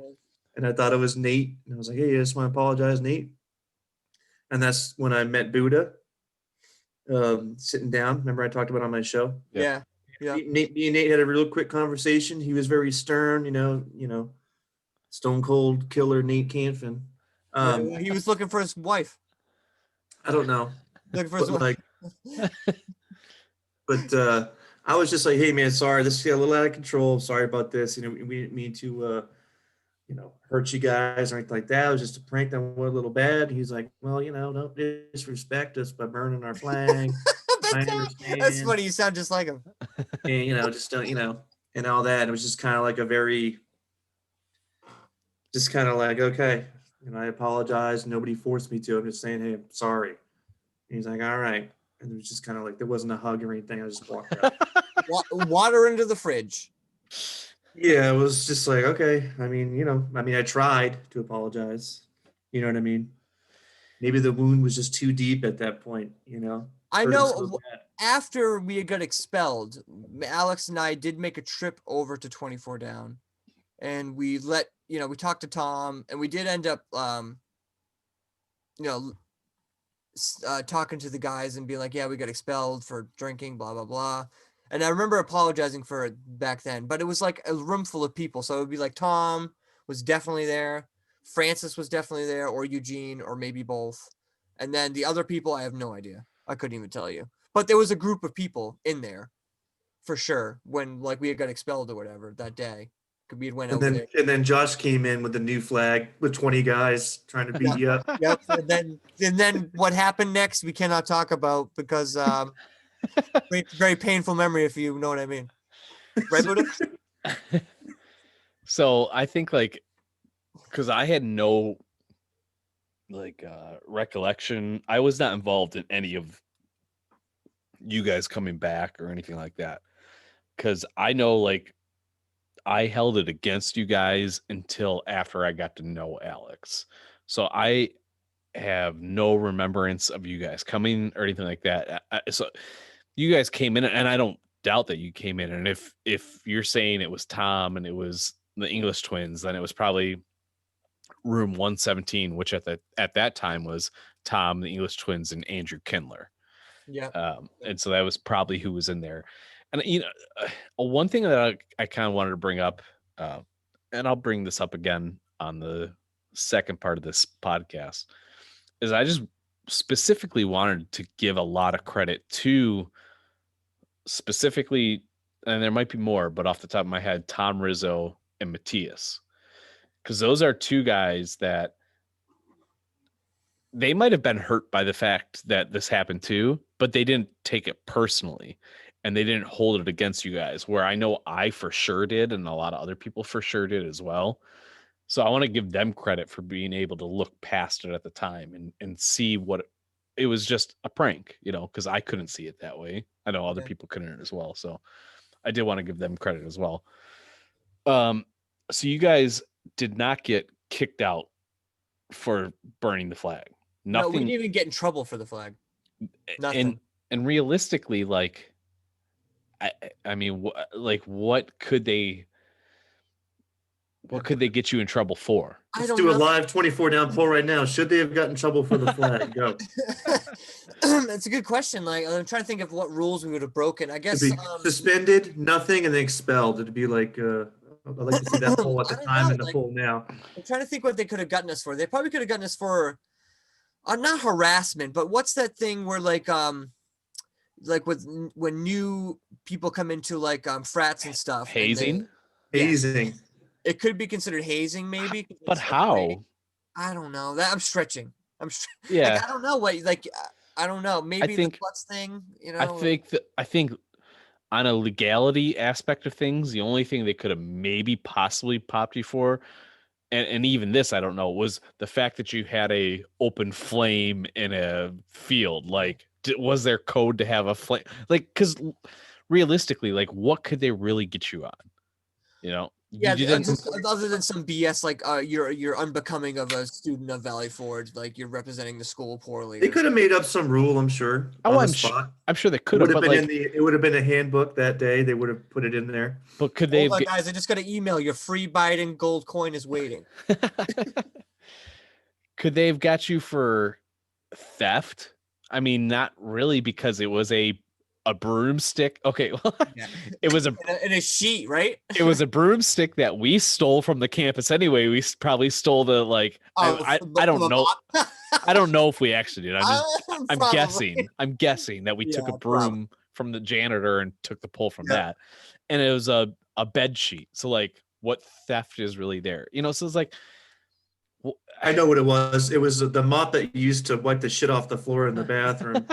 and I thought it was Nate, and I was like, hey, I just want to apologize, Nate. And that's when I met Buddha, sitting down. Remember I talked about it on my show? Yeah. Me and Nate had a real quick conversation. He was very stern, you know, stone cold killer Nate Canfin. He was looking for his wife. I don't know. Looking for his wife. But I was just like, hey man, sorry, this got a little out of control. Sorry about this. You know, we didn't mean to hurt you guys or anything like that. It was just a prank that went a little bad. He's like, well, don't disrespect us by burning our flag. I understand. That's funny. You sound just like him. And just don't, and all that. It was just kind of like just kind of like, okay, I apologize. Nobody forced me to. I'm just saying, hey, I'm sorry. And he's like, all right. And it was just kind of like, there wasn't a hug or anything. I just walked out. Water into the fridge. Yeah, it was just like, okay. I tried to apologize. You know what I mean? Maybe the wound was just too deep at that point, I know after we got expelled, Alex and I did make a trip over to 24 Down, and we talked to Tom, and we did end up, talking to the guys and being like, yeah, we got expelled for drinking, blah, blah, blah. And I remember apologizing for it back then, but it was like a room full of people. So it would be like Tom was definitely there. Francis was definitely there, or Eugene, or maybe both. And then the other people, I have no idea. I couldn't even tell you. But there was a group of people in there for sure when we had got expelled or whatever that day. We had went over there. And then Josh came in with the new flag with 20 guys trying to beat you up. Yep. And then what happened next, we cannot talk about because very painful memory, if you know what I mean. Right, Buddha? So I think because I had no recollection. I was not involved in any of you guys coming back or anything like that. Because I know I held it against you guys until after I got to know Alex. So I have no remembrance of you guys coming or anything like that. So you guys came in, and I don't doubt that you came in. And if you're saying it was Tom and it was the English twins, then it was probably room 117, which at that time was Tom, the English twins, and Andrew Kindler. Yeah. And so that was probably who was in there. And one thing that I kind of wanted to bring up, and I'll bring this up again on the second part of this podcast, is I just specifically wanted to give a lot of credit to specifically, and there might be more, but off the top of my head, Tom Rizzo and Matthias, because those are two guys that they might have been hurt by the fact that this happened too, but they didn't take it personally. And they didn't hold it against you guys, where I know I for sure did, and a lot of other people for sure did as well. So I want to give them credit for being able to look past it at the time and see what it was, just a prank, because I couldn't see it that way. I know other people couldn't as well. So I did want to give them credit as well. So you guys did not get kicked out for burning the flag. Nothing. No, we didn't even get in trouble for the flag. Nothing. And realistically, I mean, what could they get you in trouble for? Let's do a live 24 Down poll right now. Should they have gotten in trouble for the flag? Go. It's a good question. Like, I'm trying to think of what rules we would have broken. I It'd guess be suspended, nothing, and then expelled. It'd be like I'd like to see that poll at I the don't time know. and the Like, poll now. I'm trying to think what they could have gotten us for. They probably could have gotten us for not harassment, but what's that thing where like when new people come into like frats and stuff, and Hazing. yeah, Hazing. it could be considered hazing, maybe. 'cause But it's a grade. how? I don't know. That I'm stretching. Yeah. Like I don't know what I don't know. Maybe the think- plus thing. You know. I think on a legality aspect of things, the only thing they could have maybe possibly popped you for, and even this I don't know, was the fact that you had a open flame in a field. Like, was there code to have a flame? Like, because realistically, like, what could they really get you on? You know, Yeah, you didn't. just other than some BS like you're unbecoming of a student of Valley Forge, like you're representing the school poorly. They or could have made up some rule, I'm sure, Oh, on the I'm sure. spot. I'm sure they It could would have, have but been like, it would have been a handbook that day. They would have put it in there. but could something. they Hold have on, guys, I just got an email. Your free Biden gold coin is waiting. could they have got you for theft? I mean, not really, because it was a broomstick. Okay, well, Yeah. it was In a sheet, right? it was a broomstick that we stole from the campus anyway. We probably stole the like. I don't know. I don't know if we actually did. I'm guessing. I'm guessing that we took a Yeah, broom from the janitor and took the pull from Yeah. that, and it was a bed sheet. So like, what theft is really there? You know, so it's like, I know what it was. It was the mop that you used to wipe the shit off the floor in the bathroom.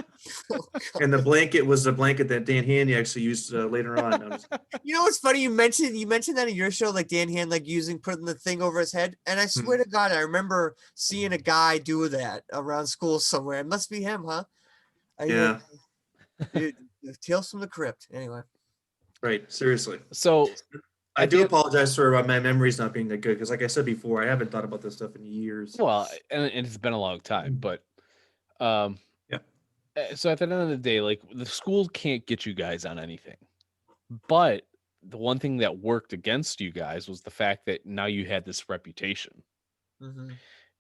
And the blanket was the blanket that Dan Haney actually used later on. You know what's funny? You mentioned that in your show, like Dan Hand, like putting the thing over his head. And I swear to God, I remember seeing a guy do that around school somewhere. It must be him, huh? Yeah. Dude, Tales from the Crypt. Anyway. Right. Seriously. so I do apologize for my memories not being that good because, like I said before, I haven't thought about this stuff in years. well, and it's been a long time, but Yeah. So at the end of the day, like, the school can't get you guys on anything, but the one thing that worked against you guys was the fact that now you had this reputation. Mm-hmm.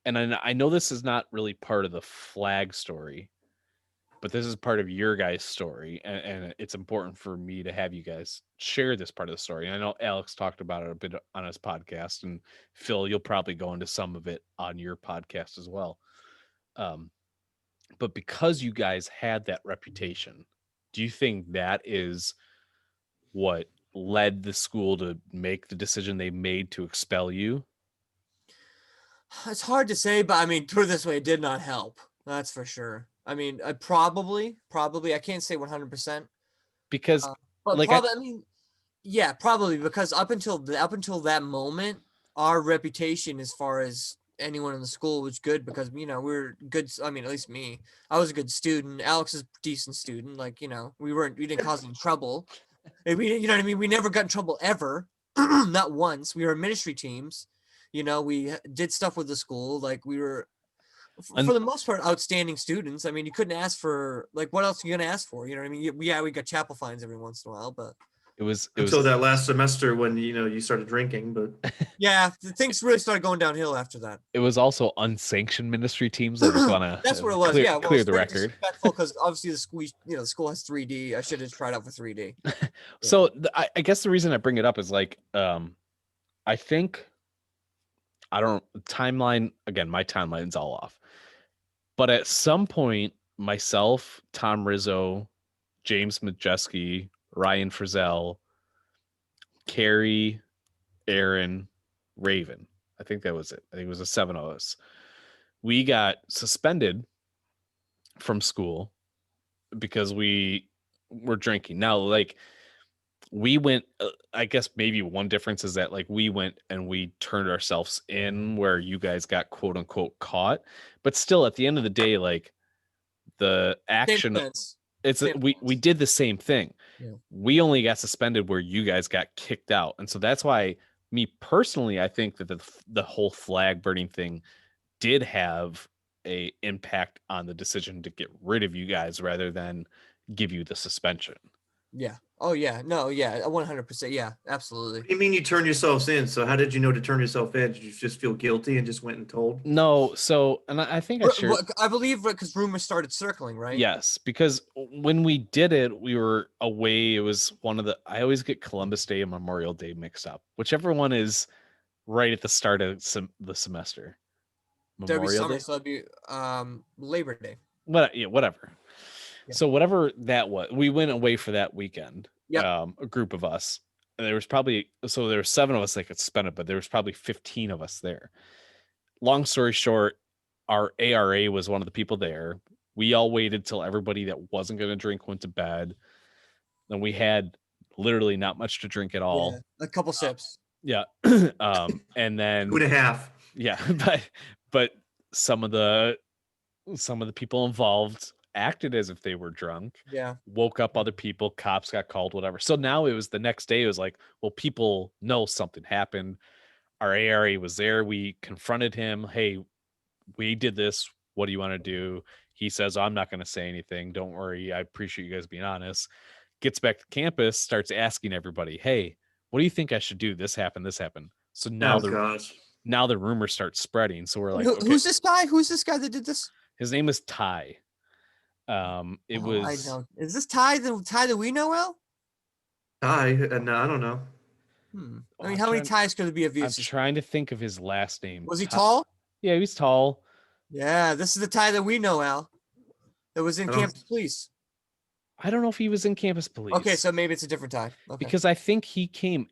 And I know this is not really part of the flag story, but this is part of your guys' story, and it's important for me to have you guys share this part of the story. And I know Alex talked about it a bit on his podcast, and Phil, you'll probably go into some of it on your podcast as well. But because you guys had that reputation, do you think that is what led the school to make the decision they made to expel you? It's hard to say, but I mean, put it this way, it did not help. That's for sure. I mean, probably, I can't say 100%. Because But like, probably, I mean, yeah, probably because up until that moment, our reputation as far as anyone in the school was good because we were good. I mean, at least me, I was a good student. Alex is a decent student. Like we didn't cause any trouble. We, you know what I mean. We never got in trouble ever, not once. We were ministry teams. We did stuff with the school. Like we were, for the most part, outstanding students. I mean, you couldn't ask for like what else are you gonna ask for? You know what I mean? Yeah, we got chapel fines every once in a while, but it was Until that last semester when you started drinking, but yeah, things really started going downhill after that. it was also unsanctioned ministry teams. I just want to That's what it was. Yeah, clear the record. Because obviously the school has 3D. I should have tried out for 3D. So I guess the reason I bring it up is like, I think, I don't timeline again. My timeline's all off, but at some point, myself, Tom Rizzo, James Majeski, Ryan Frizzell, Carrie, Aaron, Raven. I think that was it. I think it was the 7 of us. We got suspended from school because we were drinking. Now, like, we went, I guess maybe one difference is that like we went and we turned ourselves in where you guys got quote unquote caught, but still at the end of the day, like the action, we did the same thing. Yeah. We only got suspended where you guys got kicked out. And so that's why me personally, I think that the whole flag burning thing did have a impact on the decision to get rid of you guys rather than give you the suspension. Yeah, Oh yeah, no, yeah, 100%. Yeah, absolutely. What do you mean you turned yourselves in? So how did you know to turn yourself in? Did you just feel guilty and just went and told? No, so and I think I shared. I believe because rumors started circling, right? Yes, because when we did it, we were away. It was one of the. I always get Columbus Day and Memorial Day mixed up. Whichever one is right at the start of the semester. There'd be Memorial summer, Day. so it'd be Labor Day. Yeah, whatever. Yeah. So whatever that was, we went away for that weekend. Yep. A group of us. And there was probably there were 7 of us that could spend it, but there was probably 15 of us there. Long story short, our ARA was one of the people there. We all waited till everybody that wasn't going to drink went to bed. Then we had literally not much to drink at all. Yeah, a couple sips. Yeah. And then 2.5. yeah, but some of the people involved acted as if they were drunk. Yeah. Woke up other people, cops got called, whatever. So now it was the next day, it was like, well, people know something happened. Our ARA was there. We confronted him. Hey, we did this. What do you want to do? He says, I'm not going to say anything. Don't worry. I appreciate you guys being honest. Gets back to campus, starts asking everybody, hey, what do you think I should do? This happened. So now now the rumors start spreading. So we're like, okay. Who's this guy? Who's this guy that did this? His name is Ty. I know. Is this Ty that we know well? Ty? No, I don't know. I mean, how many ties could it be of I'm trying to think of his last name. Was he tall? Yeah, he was tall. Yeah, this is the Ty that we know, Al. That was in campus police. I don't know if he was in campus police. Okay, so maybe it's a different Ty. Okay. Because I think he came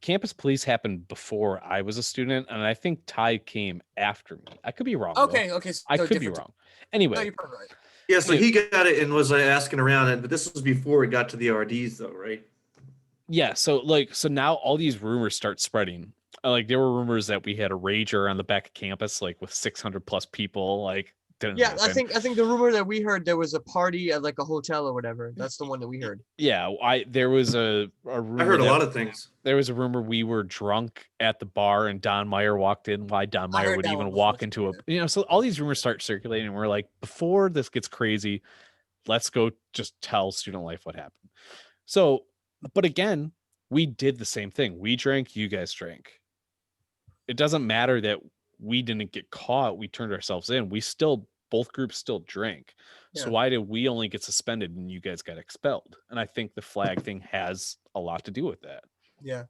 campus police happened before I was a student, and I think Ty came after me. I could be wrong. Okay, though. okay. So I could be wrong. Anyway. No, you're probably right. Yeah, so he got it and was asking around, but this was before it got to the RDs, though, right? Yeah, so now all these rumors start spreading. There were rumors that we had a rager on the back of campus, with 600 plus people. Didn't happen. I think the rumor that we heard there was a party at a hotel or whatever. That's the one that we heard. Yeah, there was a rumor. I heard a lot of things. There was a rumor we were drunk at the bar and Don Meyer walked in. Why Don Meyer would even walk into so all these rumors start circulating, and we're like, before this gets crazy, let's go just tell Student Life what happened. So, but again, we did the same thing. We drank, you guys drank. It doesn't matter that we didn't get caught. We turned ourselves in. Both groups still drank. Yeah. So why did we only get suspended and you guys got expelled? And I think the flag thing has a lot to do with that. Yeah.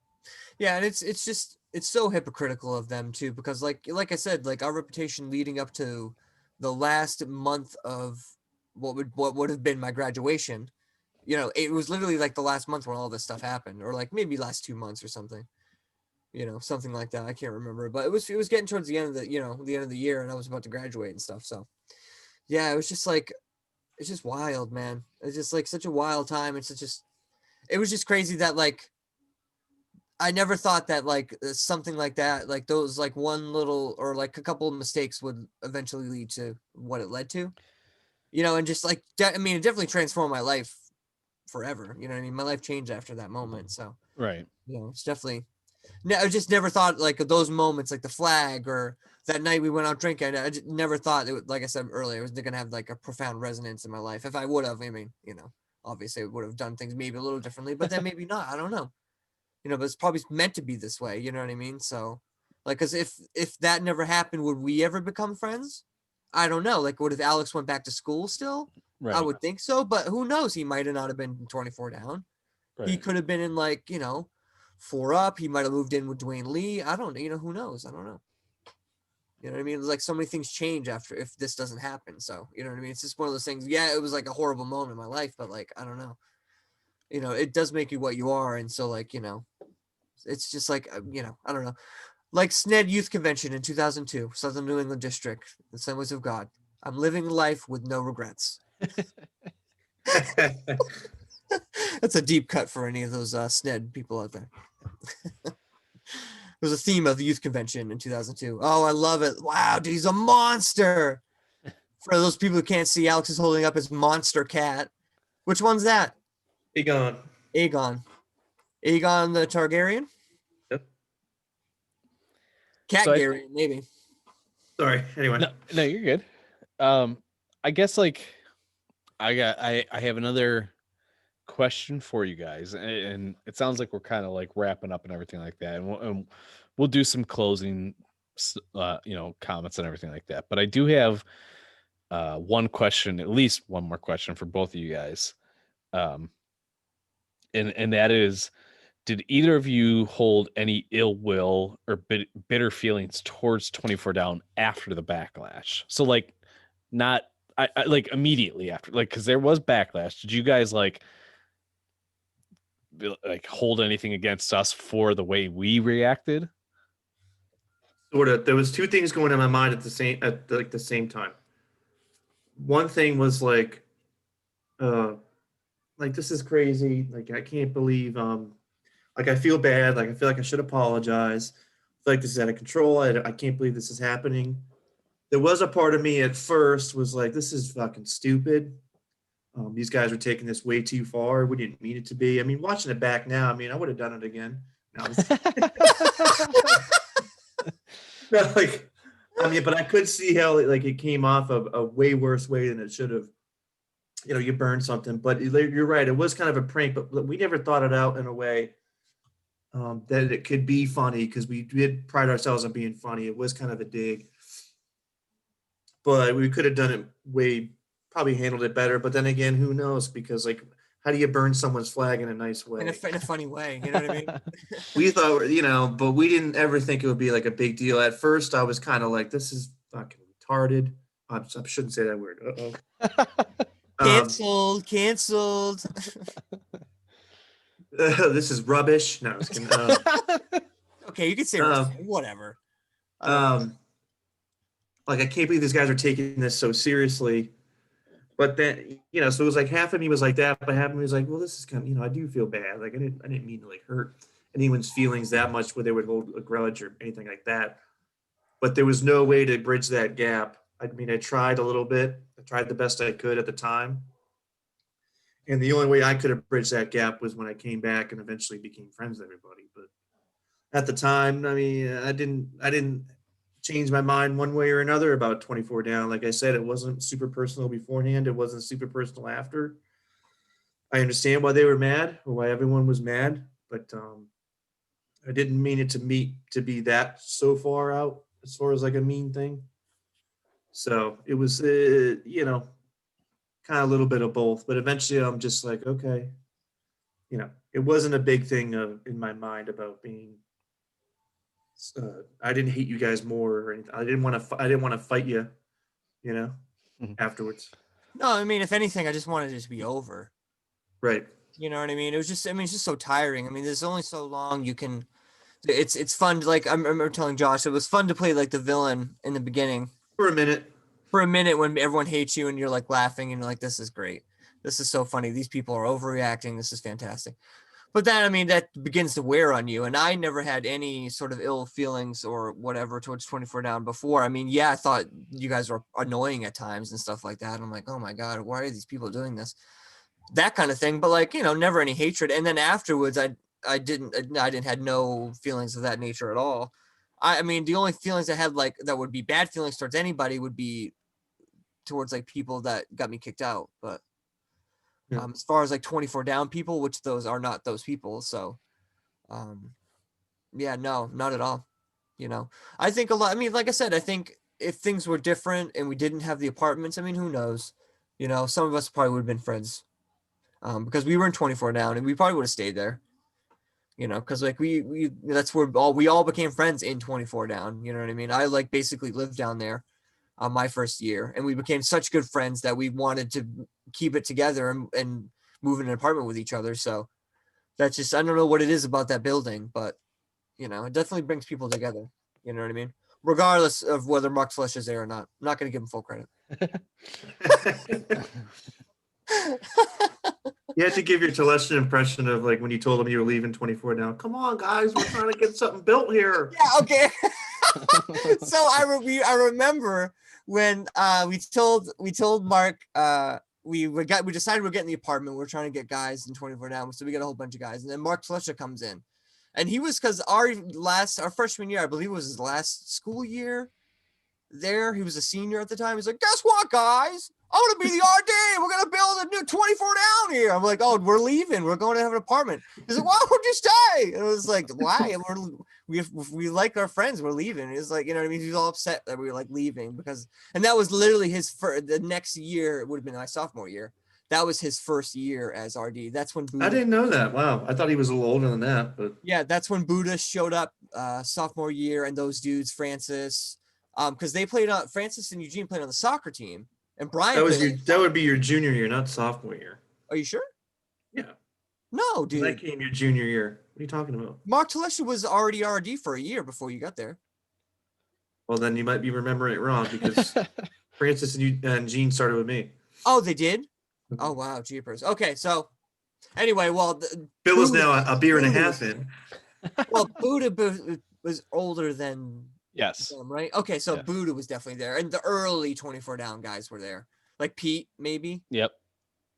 Yeah. And it's so hypocritical of them too, because like I said, our reputation leading up to the last month of what would have been my graduation, it was literally the last month when all this stuff happened, or maybe last 2 months or something. Something like that. I can't remember, but it was getting towards the end of the end of the year, and I was about to graduate and stuff. So yeah, it was just it's just wild, man. It's just such a wild time. It was just crazy that I never thought that something like that, those one little or a couple of mistakes would eventually lead to what it led to, and just it definitely transformed my life forever. You know what I mean? My life changed after that moment. So right. It's definitely. No, I just never thought those moments, the flag or that night we went out drinking. I just never thought it would, like I said earlier, it was going to have a profound resonance in my life. If I would have, obviously I would have done things maybe a little differently, but then maybe not. I don't know. But it's probably meant to be this way. You know what I mean? So because if that never happened, would we ever become friends? I don't know. What if Alex went back to school still? Right. I would think so, but who knows? He might have not have been 24 down. Right. He could have been in 4 up. He might have moved in with Dwayne Lee. I don't, who knows? I don't know. You know what I mean? It's so many things change after if this doesn't happen. So, you know what I mean? It's just one of those things. Yeah, it was a horrible moment in my life, but I don't know. It does make you what you are. And so it's just I don't know. SNED Youth Convention in 2002, Southern New England District, the Assemblies of God. I'm living life with no regrets. That's a deep cut for any of those SNED people out there. It was a theme of the youth convention in 2002. Oh, I love it. Wow, dude, he's a monster. For those people who can't see, Alex is holding up his monster cat. Which one's that? Aegon. Aegon the Targaryen? Yep. Catgaryen, maybe. Sorry. Anyway. No, you're good. I guess I have another question for you guys, and it sounds like we're kind of like wrapping up and everything like that, and we'll do some closing, comments and everything like that. But I do have one question, at least one more question for both of you guys, and that is, did either of you hold any ill will or bitter feelings towards 24 Down after the backlash? So like, not I like immediately after, like, because there was backlash. Did you guys like hold anything against us for the way we reacted? Sort of. There was two things going in my mind at the same time. One thing was like this is crazy. Like I can't believe like I feel bad. Like I feel like I should apologize. I feel like this is out of control. I can't believe this is happening. There was a part of me at first was like, this is fucking stupid. These guys are taking this way too far. We didn't mean it to be. I mean, watching it back now, I mean, I would have done it again. No, no, like, I mean, but I could see how it came off a way worse way than it should have. You know, you burned something, but you're right. It was kind of a prank, but we never thought it out in a way that it could be funny, because we did pride ourselves on being funny. It was kind of a dig, but we could have done it probably handled it better. But then again, who knows? Because like, how do you burn someone's flag in a nice way? In a funny way, you know what I mean? We thought, but we didn't ever think it would be like a big deal. At first, I was kind of like, this is fucking retarded. I shouldn't say that word. Canceled. This is rubbish. No, I was kidding. Okay, you can say whatever. Like, I can't believe these guys are taking this so seriously. But then, so it was like half of me was like that, but half of me was like, well, this is kind of, I do feel bad. Like I didn't mean to like hurt anyone's feelings that much where they would hold a grudge or anything like that. But there was no way to bridge that gap. I mean, I tried a little bit. I tried the best I could at the time. And the only way I could have bridged that gap was when I came back and eventually became friends with everybody. But at the time, I mean, I didn't change my mind one way or another about 24 Down. Like I said, it wasn't super personal beforehand. It wasn't super personal after. I understand why they were mad, or why everyone was mad, but I didn't mean it to be that so far out as far as like a mean thing. So it was, kind of a little bit of both. But eventually, I'm just like, okay, it wasn't a big thing in my mind about being. I didn't hate you guys more or anything. I didn't want to fight you, afterwards. No, I mean, if anything, I just wanted it to be over. Right. You know what I mean? It was just, it's just so tiring. I mean, there's only so long you can. It's fun. Like I remember telling Josh, it was fun to play like the villain in the beginning. For a minute when everyone hates you and you're like laughing and you're like, this is great. This is so funny. These people are overreacting. This is fantastic. But then, I mean, that begins to wear on you. And I never had any sort of ill feelings or whatever towards 24 Down before. I mean, yeah, I thought you guys were annoying at times and stuff like that. And I'm like, oh my God, why are these people doing this? That kind of thing. But like, never any hatred. And then afterwards, I had no feelings of that nature at all. I mean, the only feelings I had like that would be bad feelings towards anybody would be towards like people that got me kicked out. But as far as like 24 Down people, which those are not those people. So, yeah, no, not at all. I think a lot, I mean, like I said, I think if things were different and we didn't have the apartments, I mean, who knows, some of us probably would have been friends, because we were in 24 Down and we probably would have stayed there, cause like we that's where we all became friends in 24 Down. You know what I mean? I like basically lived down there my first year, and we became such good friends that we wanted to keep it together and move in an apartment with each other. So that's just, I don't know what it is about that building, but it definitely brings people together. You know what I mean? Regardless of whether Mark Flesh is there or not. I'm not going to give him full credit. You had to give your Telestian impression of like when you told him you were leaving 24 Down. Come on, guys, we're trying to get something built here. Yeah, okay. So I remember when we told Mark we decided we're getting the apartment. We're trying to get guys in 24 Down, so we got a whole bunch of guys, and then Mark Fletcher comes in, and he was, because our freshman year, I believe, was his last school year. there. He was a senior at the time. He's like, guess what, guys? I'm gonna be the RD. We're gonna build a new 24 down here. I'm like, oh, we're leaving. We're going to have an apartment. He's like, why would you stay? And it was like, why? We like our friends. We're leaving. It's like, you know what I mean? He was all upset that we were like leaving because, and that was literally his first. The next year it would have been my sophomore year. That was his first year as RD. That's when Buddha, I didn't know that. Wow, I thought he was a little older than that, but yeah, that's when Buddha showed up sophomore year, and those dudes, Francis, because they played on Francis and Eugene played on the soccer team, and Brian. that was played your on- that would be your junior year, not sophomore year. Are you sure? Yeah, No, that dude. came your junior year. What are you talking about? Mark Telesha was already RD for a year before you got there. Well, then you might be remembering it wrong because Francis and Gene started with me. Oh, they did. Oh wow, jeepers. Okay, so anyway, well, Bill is Buddha- now a beer and a Buddha half was- in. Buddha was older than Yes. them, right? Okay, so Yeah. Buddha was definitely there, and the early 24 down guys were there, like Pete, maybe Yep.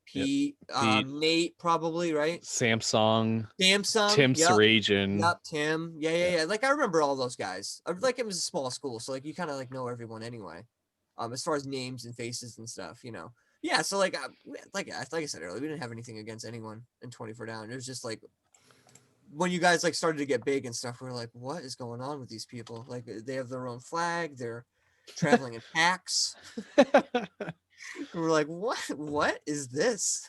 Pete, Pete. Nate, probably, right? Samsung, Samsung, Tim yep. Sarajan. Yep, Tim. Yeah. Yeah. Like I remember all those guys. Like it was a small school, so like you kind of like know everyone anyway. As far as names and faces and stuff, you know. Yeah, so like I said earlier, we didn't have anything against anyone in 24 down. It was just like when you guys like started to get big and stuff, we were like, what is going on with these people? Like they have their own flag, they're traveling in packs. We were like, what is this?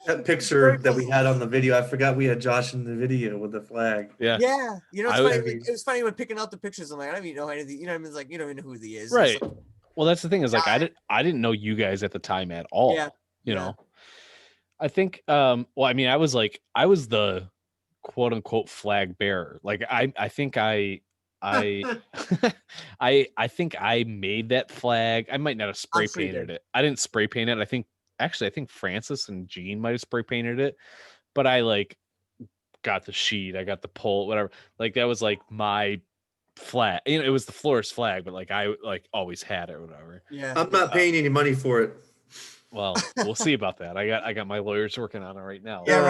That picture that we had on the video, I forgot we had Josh in the video with the flag. Yeah. Yeah, you know, it's I funny. would- It was funny when picking out the pictures. I'm like, I don't even know anything. You know what I mean? It's like you don't even know who he is. It's Right. like, Well, that's the thing is like Yeah. I didn't know you guys at the time at all. Yeah, You yeah. know. I think well, I mean, I was the quote unquote flag bearer. Like I think I I think I made that flag. I might not have spray sure you painted did. it. I didn't spray paint it. I think Francis and Gene might have spray painted it, but I like got the sheet, I got the pole, whatever. Like that was like my flag. You know, it was the florist flag, but like I like always had it or whatever. Yeah. I'm not paying any money for it. Well, we'll see about that. I got my lawyers working on it right now. Yeah, Oh,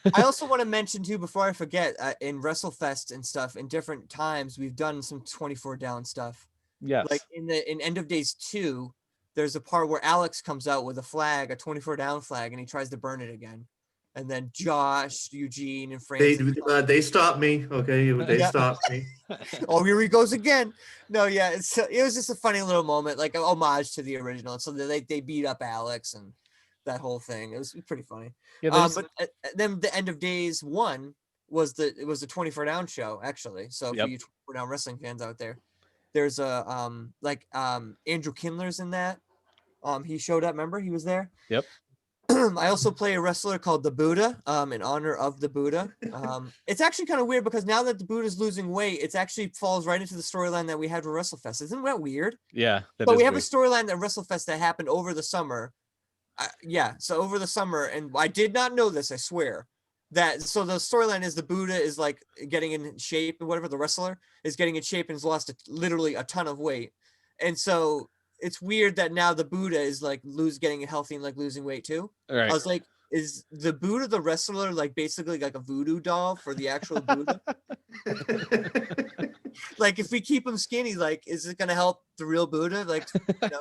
right. I also want to mention too, before I forget, in WrestleFest and stuff, in different times, we've done some 24 down stuff. Yes. Like in End of Days 2, there's a part where Alex comes out with a flag, a 24 down flag, and he tries to burn it again. And then Josh, Eugene, and Francis. They stopped me. Okay, they Yeah. stopped me. Oh, here he goes again. No, yeah, it was just a funny little moment, like an homage to the original. So they beat up Alex and that whole thing. It was pretty funny. Yeah, there's- But then the End of Days 1 was the 24 down show actually. So Yep. for you 24 down wrestling fans out there, there's a Andrew Kindler's in that. He showed up. Remember, he was there. Yep. I also play a wrestler called the Buddha, in honor of the Buddha. It's actually kind of weird because now that the Buddha's losing weight, it's actually falls right into the storyline that we had with WrestleFest. Isn't that weird? yeah, that But is we have weird. a storyline at WrestleFest that happened over the summer. So over the summer, and I did not know this, I swear. So the storyline is the Buddha is like getting in shape and whatever, the wrestler is getting in shape and has lost literally a ton of weight. And so it's weird that now the Buddha is like getting healthy and like losing weight too. All right. I was like, is the Buddha the wrestler like basically like a voodoo doll for the actual Buddha? Like if we keep him skinny, like is it gonna help the real Buddha? Like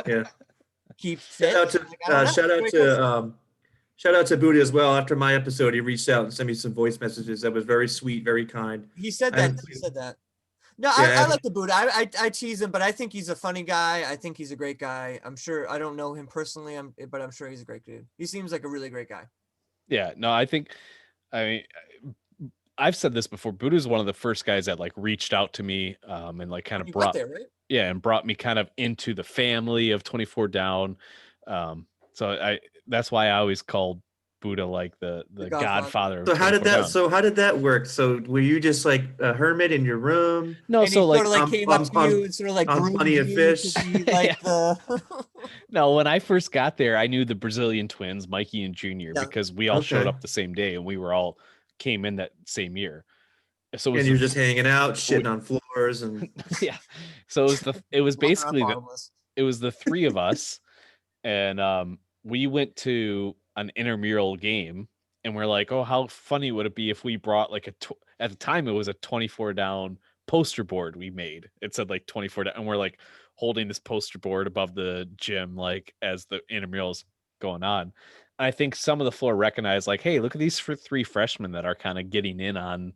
Yeah. keep fit? Shout out to Like, I don't know. shout out to Buddha as well. After my episode, he reached out and sent me some voice messages. That was very sweet, very kind. He said I that. haven't He seen- said that. No, Yeah, I like the Buddha. I tease him, but I think he's a funny guy. I think he's a great guy. I'm sure I don't know him personally, but I'm sure he's a great dude. He seems like a really great guy. Yeah, no, I mean, I've said this before. Buddha's one of the first guys that like reached out to me, and like kind of You went brought, there, right? yeah, and brought me kind of into the family of 24 Down. So that's why I always called Buddha like the Godfather. godfather. Of So how did 24 that? Down. So how did that work? So were you just like a hermit in your room? No, And he so like sort of like on- came on- up to on- you and sort of like on groomed Plenty of you Fish. to be like the. no, when I first got there, I knew the Brazilian twins, Mikey and Junior, Yeah. because we all showed Okay. up the same day and we were all came in that same year. So it was And the you're just hanging out, shitting on floors, and yeah. So it was Walking around basically bottomless. it was the three of us, and we went to an intramural game, and we're like, oh, how funny would it be if we brought like at the time it was a 24 down poster board we made. It said like 24 down, and we're like, holding this poster board above the gym, like as the intramural's going on. And I think some of the floor recognized, like, hey, look at these three freshmen that are kind of getting in on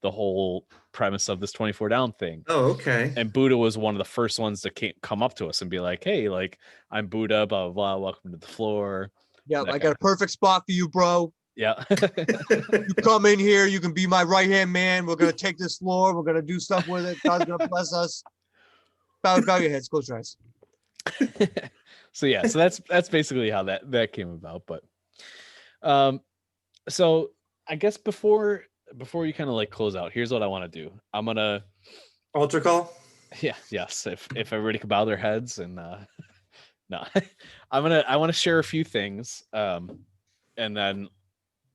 the whole premise of this 24 down thing. Oh, okay. And Buddha was one of the first ones to come up to us and be like, hey, like, I'm Buddha, blah, blah, blah, welcome to the floor. Yeah, That I got a perfect spot for you, bro. Yeah. You come in here, you can be my right-hand man. We're gonna take this floor, we're gonna do stuff with it. God's gonna bless us. Bow your heads, close your eyes. So yeah, so that's basically how that came about. But so I guess before you kind of like close out, here's what I want to do. I'm gonna Altar call. Yeah, yes. If everybody could bow their heads and no, I want to share a few things. And then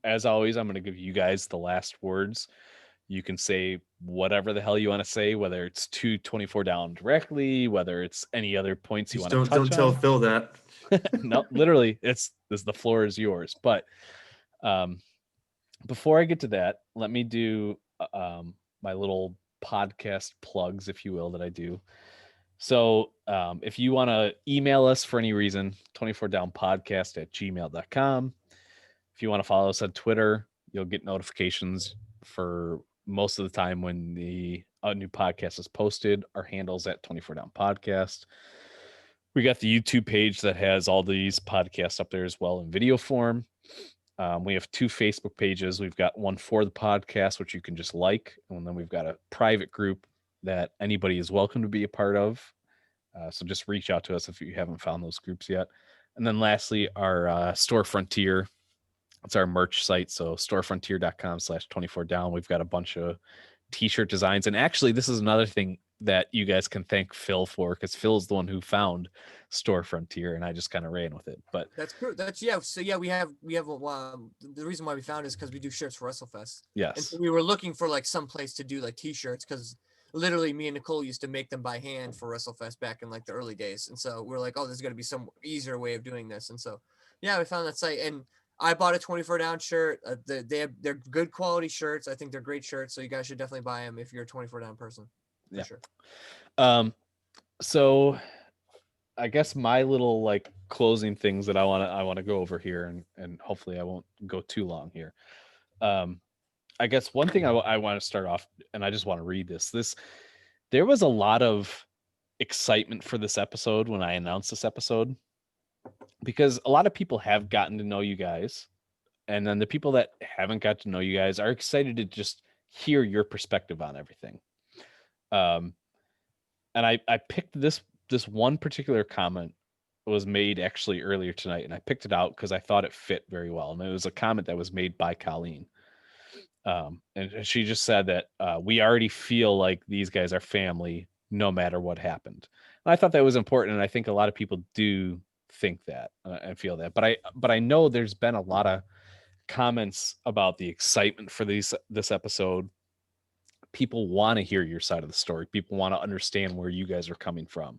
as always, I'm gonna give you guys the last words. You can say whatever the hell you want to say, whether it's to 24 down directly, whether it's any other points you want to touch Don't tell on. Phil that. No, literally, the floor is yours. But before I get to that, let me do my little podcast plugs, if you will, that I do. So if you want to email us for any reason, 24downpodcast@gmail.com. If you want to follow us on Twitter, you'll get notifications for most of the time when a new podcast is posted. Our handle's at 24down podcast. We got the YouTube page that has all these podcasts up there as well in video form. We have 2 Facebook pages. We've got one for the podcast, which you can just like. And then we've got a private group that anybody is welcome to be a part of. So just reach out to us if you haven't found those groups yet. And then lastly, our Store Frontier. It's our merch site. So storefrontier.com/24down. We've got a bunch of t-shirt designs. And actually, this is another thing that you guys can thank Phil for, because Phil's the one who found Store Frontier and I just kind of ran with it. But that's true. So yeah, we have the reason why we found it is because we do shirts for WrestleFest. Yes. And so we were looking for like some place to do like t-shirts, because literally me and Nicole used to make them by hand for WrestleFest back in like the early days. And so we're like, oh, there's gonna be some easier way of doing this. And so yeah, we found that site, and I bought a 24 down shirt. They're good quality shirts. I think they're great shirts. So you guys should definitely buy them if you're a 24 down person. For sure. So I guess my little like closing things that I want to go over here, and hopefully I won't go too long here. I guess one thing I want to start off, and I just want to read this. There was a lot of excitement for this episode when I announced this episode, because a lot of people have gotten to know you guys, and then the people that haven't got to know you guys are excited to just hear your perspective on everything. And I picked this one particular comment was made actually earlier tonight, and I picked it out because I thought it fit very well. And it was a comment that was made by Colleen. And she just said that we already feel like these guys are family no matter what happened. And I thought that was important, and I think a lot of people do think that and feel that. But I know there's been a lot of comments about the excitement for this episode. People want to hear your side of the story. People want to understand where you guys are coming from.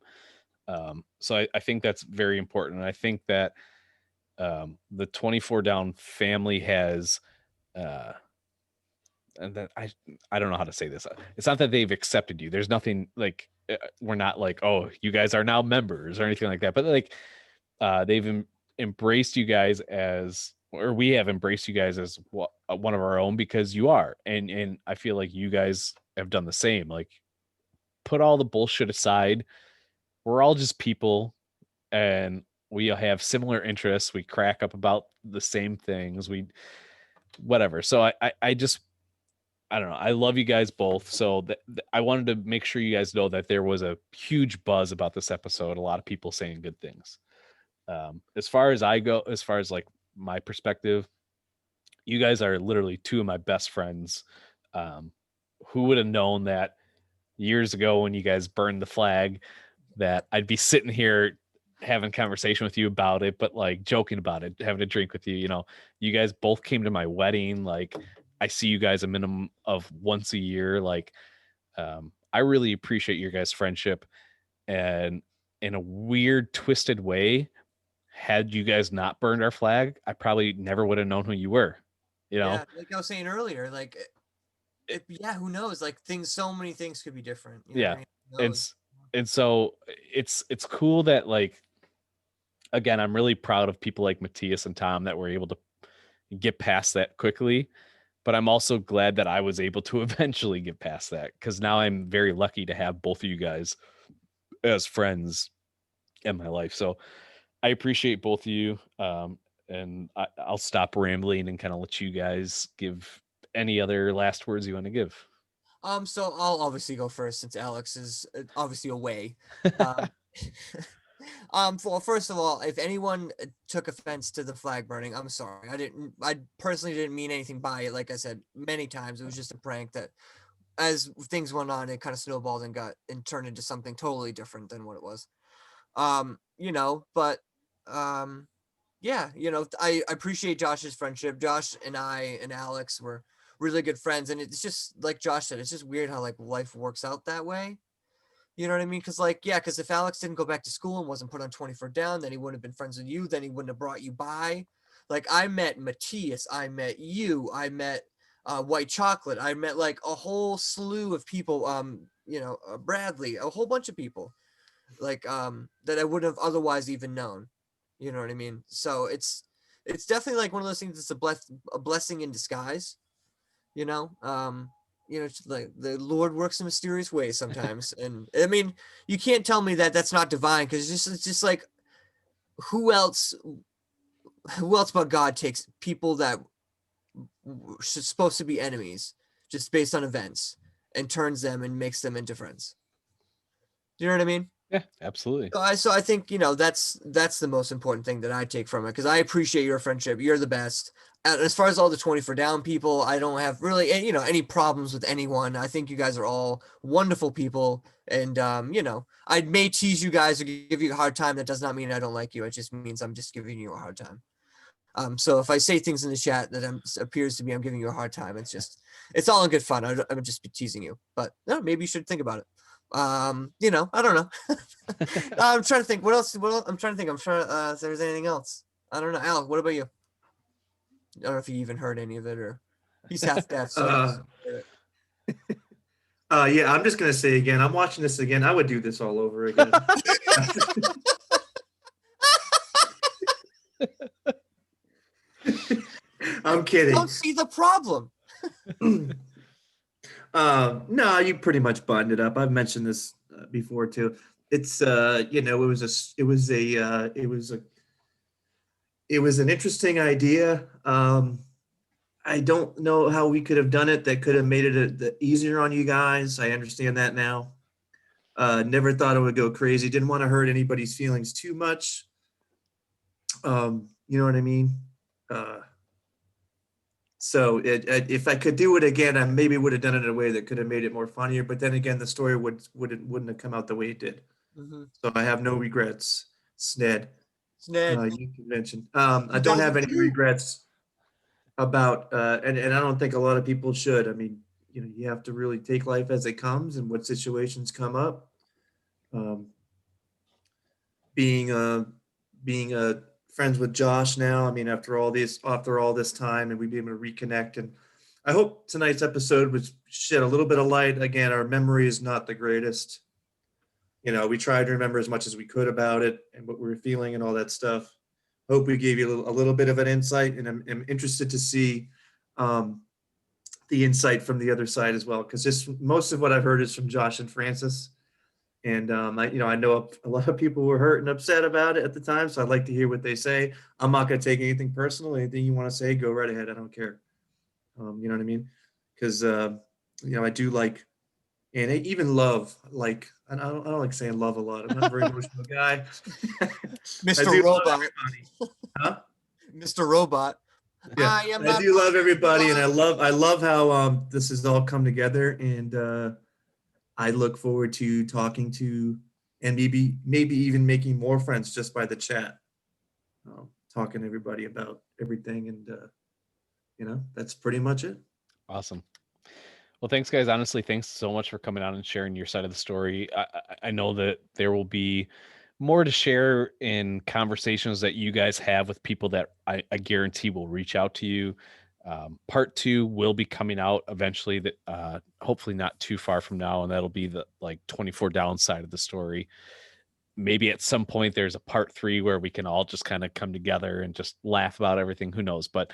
So I think that's very important. And I think that the 24 down family has and that I don't know how to say this. It's not that they've accepted you. There's nothing like, we're not like, oh, you guys are now members or anything like that. But like they've embraced you guys or we have embraced you guys as one of our own, because you are. And I feel like you guys have done the same. Like, put all the bullshit aside. We're all just people, and we have similar interests. We crack up about the same things. Whatever. So I don't know. I love you guys both. So I wanted to make sure you guys know that there was a huge buzz about this episode. A lot of people saying good things. As far as like my perspective, you guys are literally 2 of my best friends. Who would have known that years ago when you guys burned the flag that I'd be sitting here having conversation with you about it, but like joking about it, having a drink with you. You know, you guys both came to my wedding. Like, I see you guys a minimum of once a year. Like, I really appreciate your guys' friendship, and in a weird, twisted way, had you guys not burned our flag, I probably never would have known who you were, you know? Yeah, like I was saying earlier, like, who knows? Like, so many things could be different. You know Yeah. what I mean? Who knows? And so it's cool that, like, again, I'm really proud of people like Matthias and Tom that were able to get past that quickly. But I'm also glad that I was able to eventually get past that, because now I'm very lucky to have both of you guys as friends in my life. So I appreciate both of you. And I'll stop rambling and kind of let you guys give any other last words you want to give. So I'll obviously go first since Alex is obviously away. Um, well, first of all, if anyone took offense to the flag burning, I'm sorry. I personally didn't mean anything by it. Like I said many times, it was just a prank that, as things went on, it kind of snowballed and turned into something totally different than what it was. But yeah, I appreciate Josh's friendship. Josh and I and Alex were really good friends, and it's just like Josh said, it's just weird how like life works out that way. You know what I mean? Because like, yeah, because if Alex didn't go back to school and wasn't put on 24 down, then he wouldn't have been friends with you. Then he wouldn't have brought you by. Like I met Matthias, I met you, I met White Chocolate, I met like a whole slew of people. Bradley, a whole bunch of people like that I wouldn't have otherwise even known. You know what I mean? So it's definitely like one of those things that's a blessing in disguise, you know? It's like the Lord works in mysterious ways sometimes. And I mean, you can't tell me that that's not divine, because it's just like who else but God takes people that supposed to be enemies just based on events and turns them and makes them into friends. Do you know what I mean? Yeah, absolutely. So I think that's the most important thing that I take from it, because I appreciate your friendship. You're the best. And as far as all the 24 down people, I don't have really any problems with anyone. I think you guys are all wonderful people, and I may tease you guys or give you a hard time. That does not mean I don't like you. It just means I'm just giving you a hard time. So if I say things in the chat that appears to be I'm giving you a hard time, it's all in good fun. I'm just teasing you, but no, maybe you should think about it. I don't know. I'm trying to think what else. I'm trying to think. If there's anything else. I don't know. Alec, what about you? I don't know if you even heard any of it, or he's half deaf. So Yeah, I'm just gonna say again, I'm watching this again. I would do this all over again. I'm I kidding. don't see the problem. No, you pretty much buttoned it up. I've mentioned this before too. It's it was an interesting idea. I don't know how we could have done it that could have made it easier on you guys. I understand that now. Never thought it would go crazy. Didn't want to hurt anybody's feelings too much. You know what I mean? So if I could do it again, I maybe would have done it in a way that could have made it more funnier. But then again, the story wouldn't have come out the way it did. Mm-hmm. So I have no regrets, Sned. Sned. You mentioned. I don't have any regrets about, and I don't think a lot of people should. I mean, you have to really take life as it comes and what situations come up. Being friends with Josh now, I mean, after all this time, and we've been able to reconnect, and I hope tonight's episode was shed a little bit of light. Again, our memory is not the greatest. We tried to remember as much as we could about it and what we were feeling and all that stuff. Hope we gave you a little bit of an insight, and I'm interested to see the insight from the other side as well, because just most of what I've heard is from Josh and Francis, and I know a lot of people were hurt and upset about it at the time, so I'd like to hear what they say. I'm not going to take anything personal. Anything you want to say, go right ahead. I don't care. You know what I mean? Because I do like, and I even love, like, I don't like saying love a lot. I'm not a very emotional guy. Mr. Robot. Huh? Mr. Robot. Yeah, I do love everybody, and I love how this has all come together, and I look forward to talking to, and maybe even making more friends just by the chat, talking to everybody about everything, and that's pretty much it. Awesome. Well, thanks, guys. Honestly, thanks so much for coming on and sharing your side of the story. I know that there will be more to share in conversations that you guys have with people that I guarantee will reach out to you. Part 2 will be coming out eventually, that hopefully not too far from now, and that'll be the like 24 down side of the story. Maybe at some point there's a part 3 where we can all just kind of come together and just laugh about everything. Who knows? But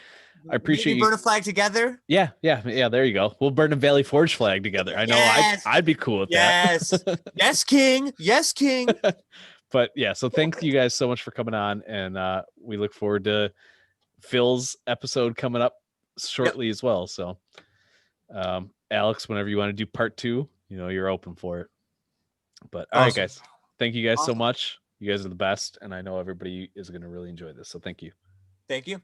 I appreciate Maybe you. burn a flag together. Yeah. There you go. We'll burn a Valley Forge flag together. I know Yes. I'd be cool with Yes. that. Yes, King. Yes, King. But yeah, so thank you guys so much for coming on, and we look forward to Phil's episode coming up shortly as well. So Alex, whenever you want to do part 2, you're open for it. But all right, guys, thank you guys so much. You guys are the best, and I know everybody is going to really enjoy this, so thank you. Thank you.